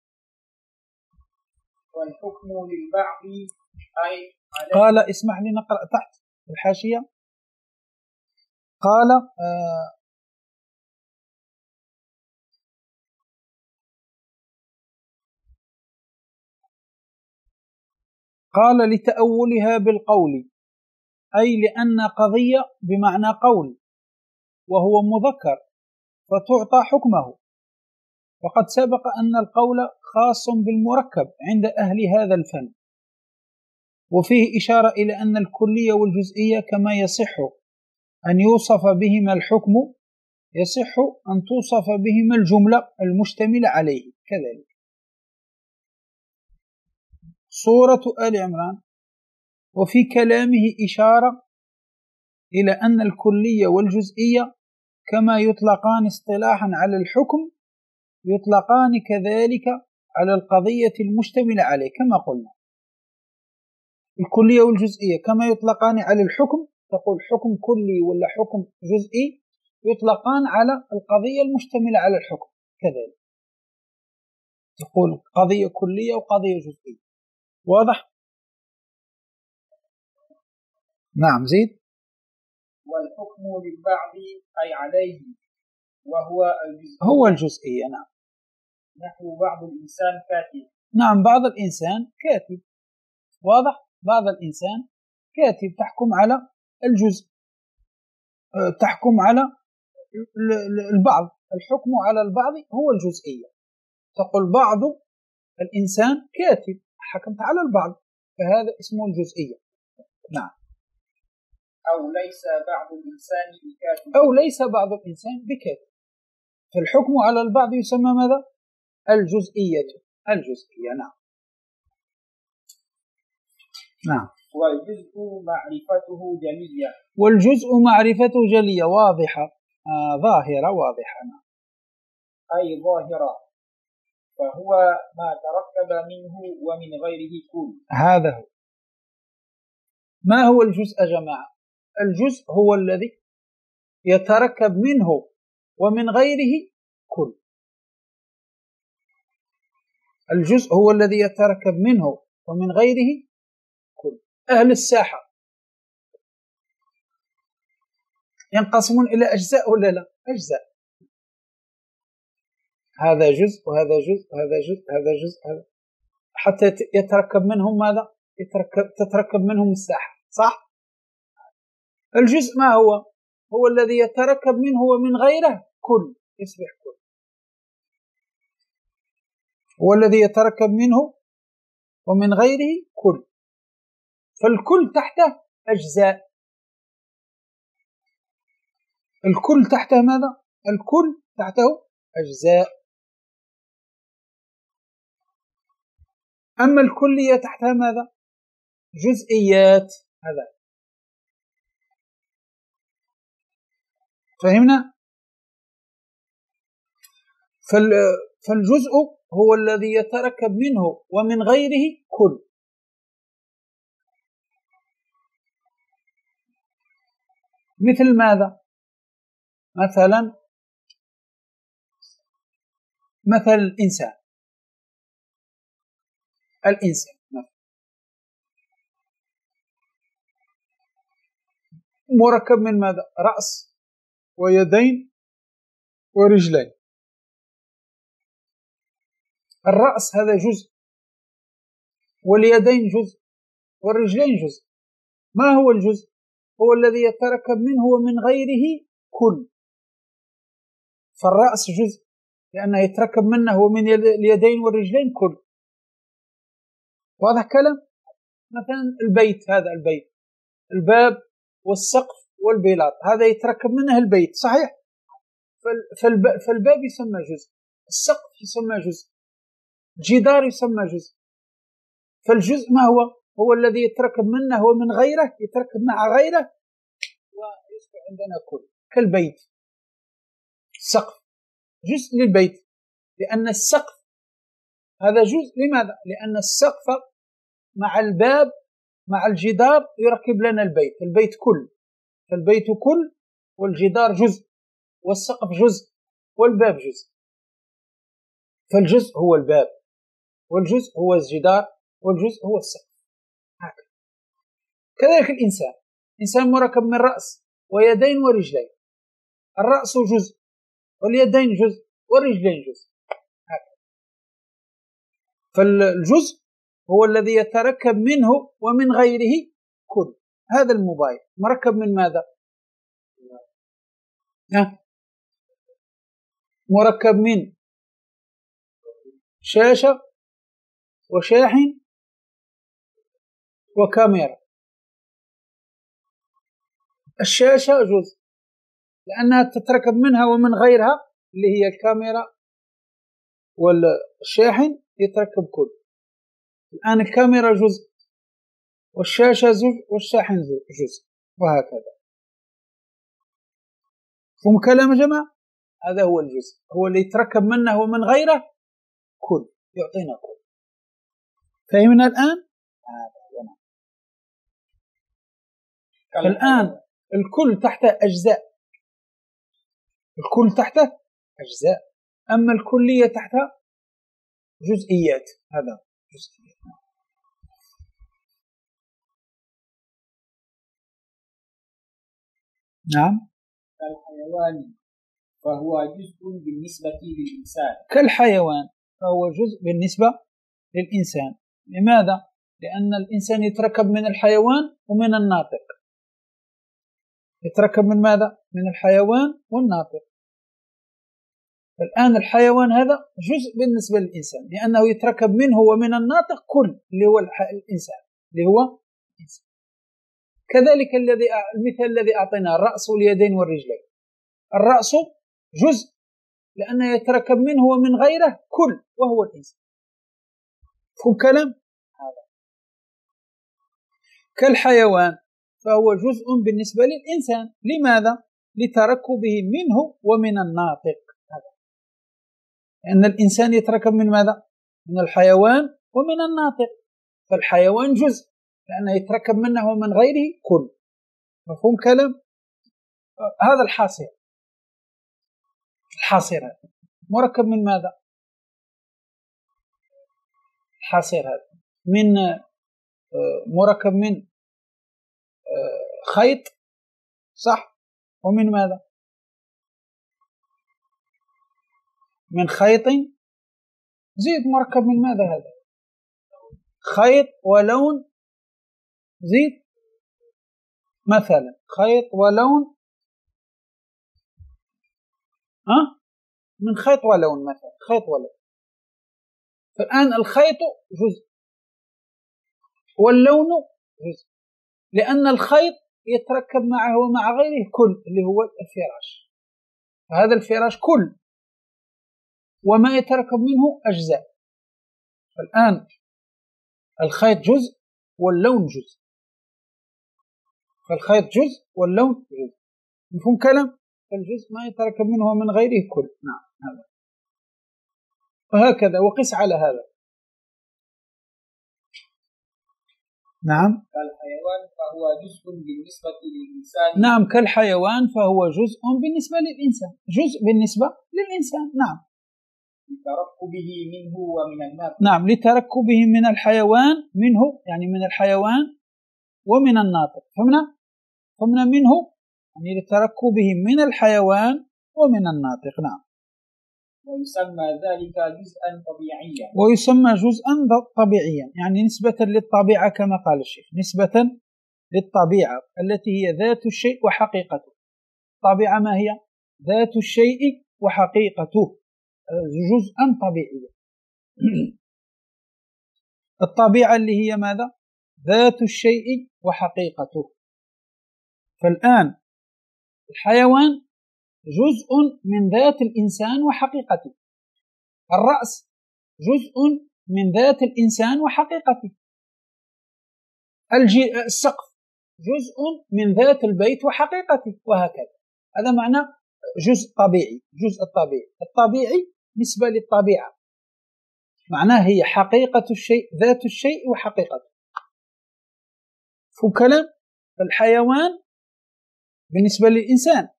والحكم للبعض أي قال، اسمح لي نقرأ تحت الحاشية. قال لتأولها بالقول، أي لأن قضية بمعنى قول وهو مذكر فتعطى حكمه، وقد سبق أن القول خاص بالمركب عند أهل هذا الفن، وفيه إشارة إلى أن الكلية والجزئية كما يصح أن يوصف بهما الحكم يصح أن توصف بهما الجملة المشتملة عليه كذلك. سورة آل عمران. وفي كلامه إشارة إلى أن الكلية والجزئية كما يطلقان اصطلاحا على الحكم يطلقان كذلك على القضية المشتملة عليه، كما قلنا الكلية والجزئية كما يطلقان على الحكم، تقول حكم كلي ولا حكم جزئي، يطلقان على القضية المشتملة على الحكم كذلك، تقول قضية كلية وقضية جزئية. واضح؟ نعم. زيد. والحكم للبعض أي عليه وهو الجزئية. هو الجزئية. نعم. نحو بعض الإنسان كاتب. نعم، بعض الإنسان كاتب. واضح؟ بعض الإنسان كاتب تحكم على الجزء، تحكم على البعض. الحكم على البعض هو الجزئية. تقول بعض الإنسان كاتب، حكمت على البعض، فهذا اسمه الجزئية. نعم. أو ليس بعض الإنسان بكاتب. أو ليس بعض الإنسان بكاتب. فالحكم على البعض يسمى ماذا؟ الجزئية. نعم. نعم. والجزء معرفته جلية. والجزء معرفته جلية، واضحة، ظاهرة واضحة. نعم. أي ظاهرة، فهو ما تركب منه ومن غيره كل. هذا هو. ما هو الجزء يا جماعة؟ الجزء هو الذي يتركب منه ومن غيره كل. الجزء هو الذي يتركب منه ومن غيره كل. أهل الساحة ينقسمون إلى أجزاء ولا لا؟ أجزاء. هذا جزء وهذا جزء وهذا جزء هذا جزء هذا، حتى يتركب منهم ماذا؟ تتركب منهم الساحة، صح؟ الجزء ما هو؟ هو الذي يتركب منه ومن غيره كل، يصبح كل. هو الذي يتركب منه ومن غيره كل، فالكل تحته أجزاء. الكل تحته ماذا؟ الكل تحته أجزاء. أما الكلية تحتها ماذا؟ جزئيات. هذا فهمنا؟ فالجزء هو الذي يتركب منه ومن غيره كل. مثل ماذا؟ مثل الإنسان. الإنسان مركب من ماذا؟ رأس ويدين ورجلين. الرأس هذا جزء، واليدين جزء، والرجلين جزء. ما هو الجزء؟ هو الذي يتركب منه ومن غيره كل. فالرأس جزء لأنه يتركب منه ومن اليدين والرجلين كل. واضح كلام؟ مثلا البيت، هذا البيت، الباب والسقف والبلاط، هذا يتركب منه البيت، صحيح؟ فالباب يسمى جزء، السقف يسمى جزء، الجدار يسمى جزء. فالجزء ما هو؟ هو الذي يتركب منه ومن غيره، يتركب مع غيره ويصبح عندنا كل. كالبيت، السقف جزء للبيت، لأن السقف هذا جزء. لماذا؟ لأن السقف مع الباب مع الجدار يركب لنا البيت، البيت كل. فالبيت كل، والجدار جزء، والسقف جزء، والباب جزء. فالجزء هو الباب، والجزء هو الجدار، والجزء هو السقف. هكذا. كذلك الإنسان مركب من رأس ويدين ورجلين. الرأس جزء، واليدين جزء، والرجلين جزء. هكذا. فالجزء هو الذي يتركب منه ومن غيره كل. هذا الموبايل مركب من ماذا؟ مركب من شاشة وشاحن وكاميرا. الشاشة جزء لأنها تتركب منها ومن غيرها، اللي هي الكاميرا والشاحن يتركب كل. الآن الكاميرا جزء، والشاشة جزء، والشاحن جزء، وهكذا. فهم كلام يا جماعة؟ هذا هو الجزء، هو اللي يتركب منه ومن غيره كل، يعطينا كل. فهمنا الآن؟ الآن الكل تحت أجزاء، الكل تحت أجزاء، أما الكلية تحت جزئيات. هذا جزئيات. نعم. كالحيوان فهو جزء بالنسبة للإنسان. كالحيوان فهو جزء بالنسبة للإنسان. لماذا؟ لأن الإنسان يتركب من الحيوان ومن الناطق. يتركب من ماذا؟ من الحيوان والناطق. الآن الحيوان هذا جزء بالنسبة للإنسان، لأنه يتركب منه ومن الناطق كل، اللي هو الإنسان، اللي هو الإنسان. كذلك المثال الذي أعطيناه، الرأس واليدين والرجلين. الرأس جزء لأنه يتركب منه ومن غيره كل، وهو الإنسان. فهم كلام؟ هذا. كالحيوان فهو جزء بالنسبة للإنسان. لماذا؟ لتركبه منه ومن الناطق. هذا. لأن الإنسان يتركب من ماذا؟ من الحيوان ومن الناطق. فالحيوان جزء لأنه يتركب منه ومن غيره كل. مفهوم كلام؟ هذا الحاصر. الحاصر هذا مركب من ماذا؟ الحاصر هذا من مركب من خيط، صح؟ ومن ماذا؟ من خيط. زيد مركب من ماذا هذا؟ خيط ولون. زيد مثلا خيط ولون. من خيط ولون مثلا، خيط ولون. فالآن الخيط جزء واللون جزء، لأن الخيط يتركب معه ومع غيره كل، اللي هو الفراش. هذا الفراش كل، وما يتركب منه أجزاء. فالآن الخيط جزء واللون جزء. فالخيط جزء واللون جزء. مفهوم كلام؟ الجزء ما يتركب منه ومن غيره كل. نعم هذا. وهكذا وقس على هذا. نعم. كالحيوان فهو جزء بالنسبة للإنسان. نعم كالحيوان فهو جزء بالنسبة للإنسان. جزء بالنسبة للإنسان. نعم. لتركبه منه ومن الناطق. نعم، لتركبه من الحيوان، منه يعني من الحيوان، ومن الناطق. فهمنا منه يعني لتركبه من الحيوان ومن الناطق. نعم. ويسمى ذلك جزءا طبيعيا. ويسمى جزءا طبيعيا يعني نسبة للطبيعة كما قال الشيخ، نسبة للطبيعة التي هي ذات الشيء وحقيقته. الطبيعة ما هي؟ ذات الشيء وحقيقته، جزءا طبيعيا. الطبيعة اللي هي ماذا؟ ذات الشيء وحقيقته. فالآن الحيوان جزء من ذات الإنسان وحقيقته، الرأس جزء من ذات الإنسان وحقيقته، السقف جزء من ذات البيت وحقيقته، وهكذا. هذا معنى جزء طبيعي. جزء الطبيعي نسبة للطبيعة، معناه هي حقيقة الشيء، ذات الشيء وحقيقته. فكلام الحيوان بالنسبة للإنسان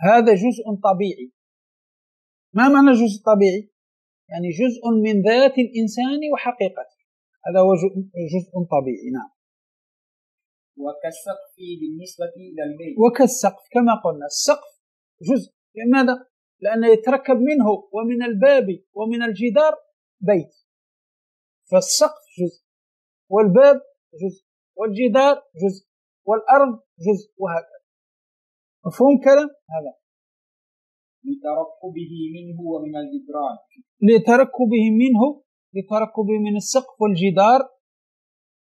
هذا جزء طبيعي. ما معنى جزء طبيعي؟ يعني جزء من ذات الإنسان وحقيقته، هذا هو جزء طبيعي. نعم. وكالسقف بالنسبة إلى البيت. وكالسقف كما قلنا، السقف جزء. لماذا؟ لأنه يتركب منه ومن الباب ومن الجدار بيت، فالسقف جزء، والباب جزء، والجدار جزء، والأرض جزء، وهكذا. مفهوم كلام هذا؟ لتركبه منه ومن الجدران. لتركبه من السقف والجدار.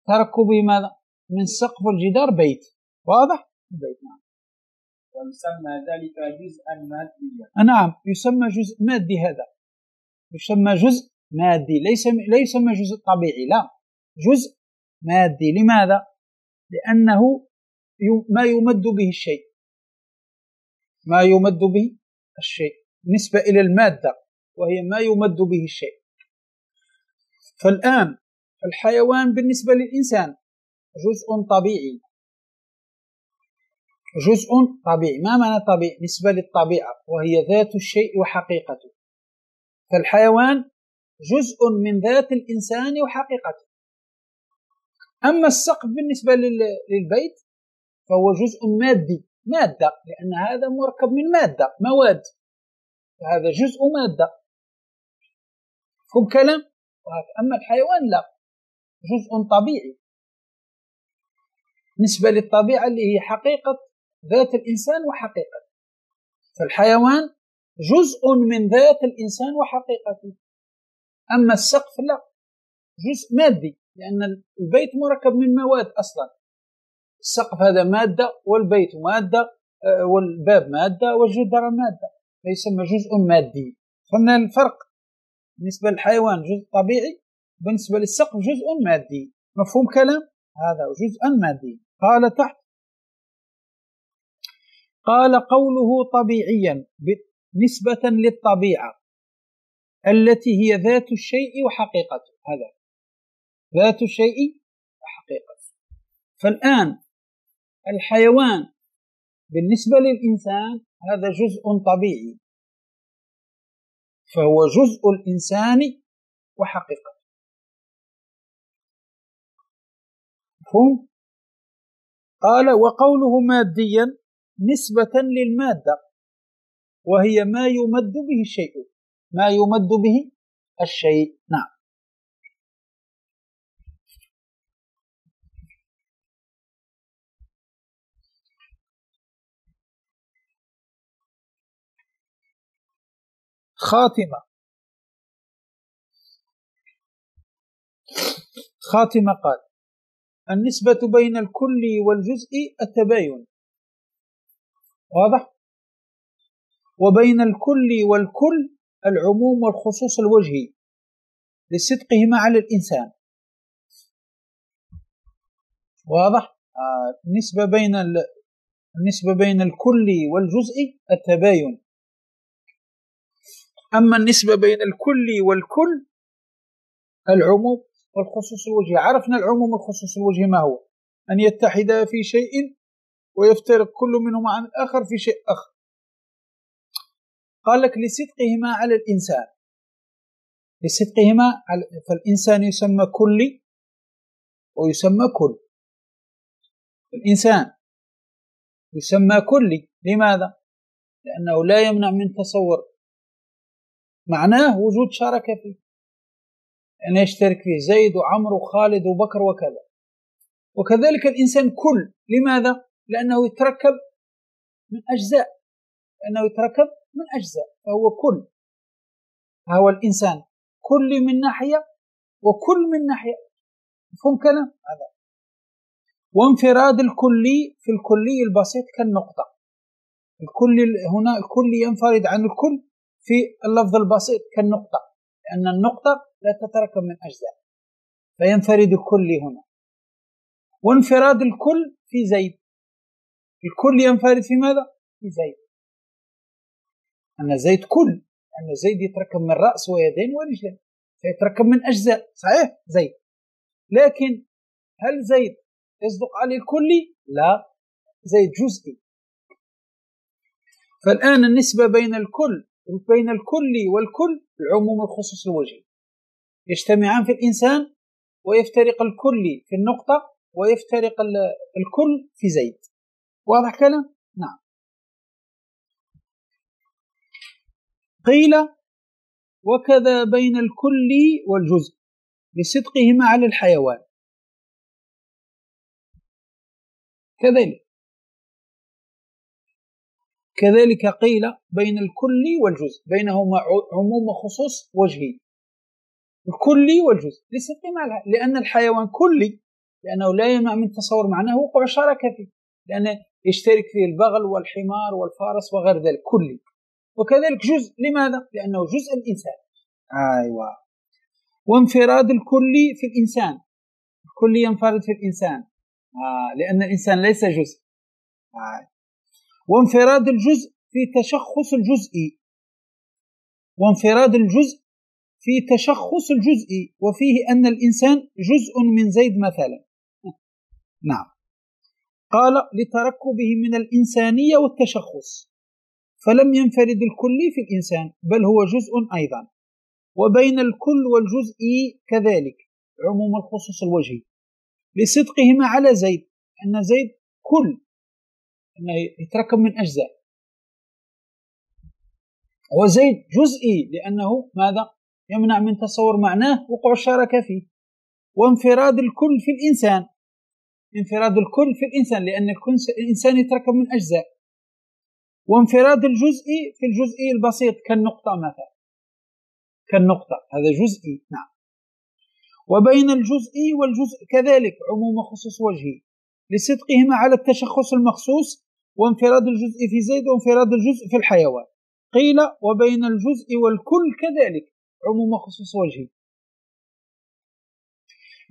تركبه ماذا؟ من السقف والجدار بيت. واضح؟ بيت. نعم. ويسمى ذلك جزءا ماديا. نعم، يسمى جزء مادي. هذا يسمى جزء مادي، لا يسمى جزء طبيعي، لا، جزء مادي. لماذا؟ لأنه ما يمد به الشيء، ما يمد به الشيء نسبة إلى المادة، وهي ما يمد به الشيء. فالآن الحيوان بالنسبة للإنسان جزء طبيعي. جزء طبيعي. ما معنى طبيعي؟ نسبة للطبيعة، وهي ذات الشيء وحقيقته. فالحيوان جزء من ذات الإنسان وحقيقته. أما السقف بالنسبة للبيت فهو جزء مادي، مادة، لأن هذا مركب من مادة، مواد، فهذا جزء مادة. فهم كلام؟ أما الحيوان لا، جزء طبيعي نسبة للطبيعة اللي هي حقيقة ذات الإنسان وحقيقته. فالحيوان جزء من ذات الإنسان وحقيقته. أما السقف لا، جزء مادي، لأن البيت مركب من مواد أصلا. السقف هذا مادة، والبيت مادة، والباب مادة، والجدار مادة، فيسمى جزء مادي. فهمنا الفرق؟ بالنسبة للحيوان جزء طبيعي، بالنسبة للسقف جزء مادي. مفهوم كلام؟ هذا جزء مادي. قال تحت: قال قوله طبيعيا نسبة للطبيعة التي هي ذات الشيء وحقيقته. هذا ذات الشيء وحقيقته. فالآن الحيوان بالنسبة للإنسان هذا جزء طبيعي، فهو جزء الإنسان وحقيقته. مفهوم؟ قال: وقوله ماديا نسبة للمادة، وهي ما يمد به الشيء، ما يمد به الشيء. نعم. خاتمة قال: النسبة بين الكل والجزء التباين. واضح؟ وبين الكل والكل العموم والخصوص الوجهي لصدقهما على الإنسان. واضح؟ النسبة بين الكل والجزء التباين. أما النسبة بين الكل والكل العموم والخصوص الوجهي. عرفنا العموم والخصوص الوجهي ما هو؟ أن يتحدا في شيء ويفترق كل منهما عن الآخر في شيء آخر. قال لك لصدقهما على الإنسان، لصدقهما فالإنسان يسمى كلي ويسمى كل. الإنسان يسمى كلي، لماذا؟ لأنه لا يمنع من تصور معناه وجود شركة فيه، أن يشترك فيه زيد وعمر وخالد وبكر وكذا. وكذلك الإنسان كل، لماذا؟ لأنه يتركب من أجزاء، فهو كل. هو الإنسان كل من ناحية وكل من ناحية، مفهوم كلام هذا. وانفراد الكلي في الكلي البسيط كالنقطة. هنا الكل ينفرد عن الكل في اللفظ البسيط كالنقطة، لأن النقطة لا تتركب من أجزاء، فينفرد الكل هنا. وانفراد الكل في زيد، الكل ينفرد في ماذا؟ في زيد، أن زيد كل، أن زيد يتركب من رأس ويدين ورجلين، فيتركب من أجزاء، صحيح زيد. لكن هل زيد يصدق عليه الكلي؟ لا، زيد جزئي. فالآن النسبة بين الكلي والكل العموم الخصوص الوجهي، يجتمعان في الإنسان ويفترق الكلي في النقطة ويفترق الكل في زيد. واضح كلام؟ نعم. قيل وكذا بين الكل والجزء لصدقهما على الحيوان. كذلك قيل بين الكل والجزء، بينهما عموم وخصوص وجهي، الكلي والجزء لصدقهما، لأن الحيوان كلي، لأنه لا يمنع من تصور معناه وقوع شركة فيه، لأن يشترك فيه البغل والحمار والفارس وغير ذلك كلي. وكذلك جزء، لماذا؟ لأنه جزء الإنسان. أيوة. وانفراد الكلي في الإنسان، الكل ينفرد في الإنسان لأن الإنسان ليس جزء. وانفراد الجزء في تشخص الجزء، وانفراد الجزء في تشخص الجزء وفيه أن الإنسان جزء من زيد مثلا. نعم. قال لتركبه من الإنسانية والتشخص، فلم ينفرد الكلي في الإنسان بل هو جزء أيضا. وبين الكل والجزء كذلك عموم الخصوص الوجهي لصدقهما على زيد، أن زيد كل، أنه يتركب من أجزاء، وزيد جزئي لأنه ماذا؟ يمنع من تصور معناه وقوع الشركة فيه. وانفراد الكل في الإنسان، انفراد الكل في الإنسان لأن الإنسان يتركب من أجزاء. وانفراد الجزء في الجزء البسيط كالنقطة مثلا، كالنقطة هذا جزئي. نعم. وبين الجزء والجزء كذلك عموم خصوص وجهي لصدقهما على التشخص المخصوص، وانفراد الجزء في زيد وانفراد الجزء في الحيوان. قيل وبين الجزء والكل كذلك عموم خصوص وجهي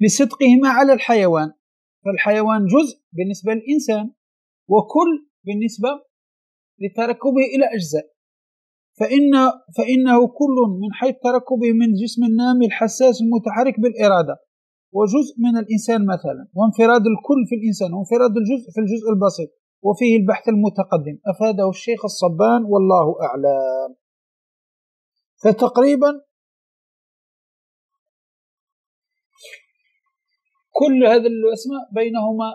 لصدقهما على الحيوان، فالحيوان جزء بالنسبة للإنسان وكل بالنسبة لتركبه إلى أجزاء، فإنه كل من حيث تركبه من جسم النامي الحساس المتحرك بالإرادة، وجزء من الإنسان مثلا. وانفراد الكل في الإنسان وانفراد الجزء في الجزء البسيط، وفيه البحث المتقدم أفاده الشيخ الصبان والله أعلم. فتقريبا كل هذه الأسماء بينهما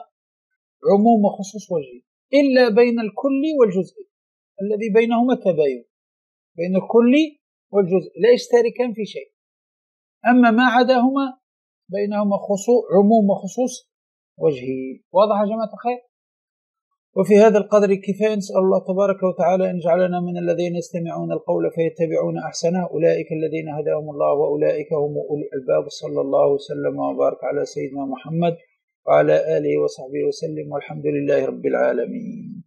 عموم وخصوص وجهي، إلا بين الكل والجزء الذي بينهما تباين، بين الكل والجزء لا يشتركان في شيء، أما ما عداهما بينهما عموم وخصوص وجهي. واضح يا جماعة الخير؟ وفي هذا القدر كفاية. نسأل الله تبارك وتعالى أن يجعلنا من الذين يستمعون القول فيتبعون أحسنه، أولئك الذين هداهم الله وأولئك هم أولي الألباب. صلى الله وسلم وبارك على سيدنا محمد وعلى آله وصحبه وسلم، والحمد لله رب العالمين.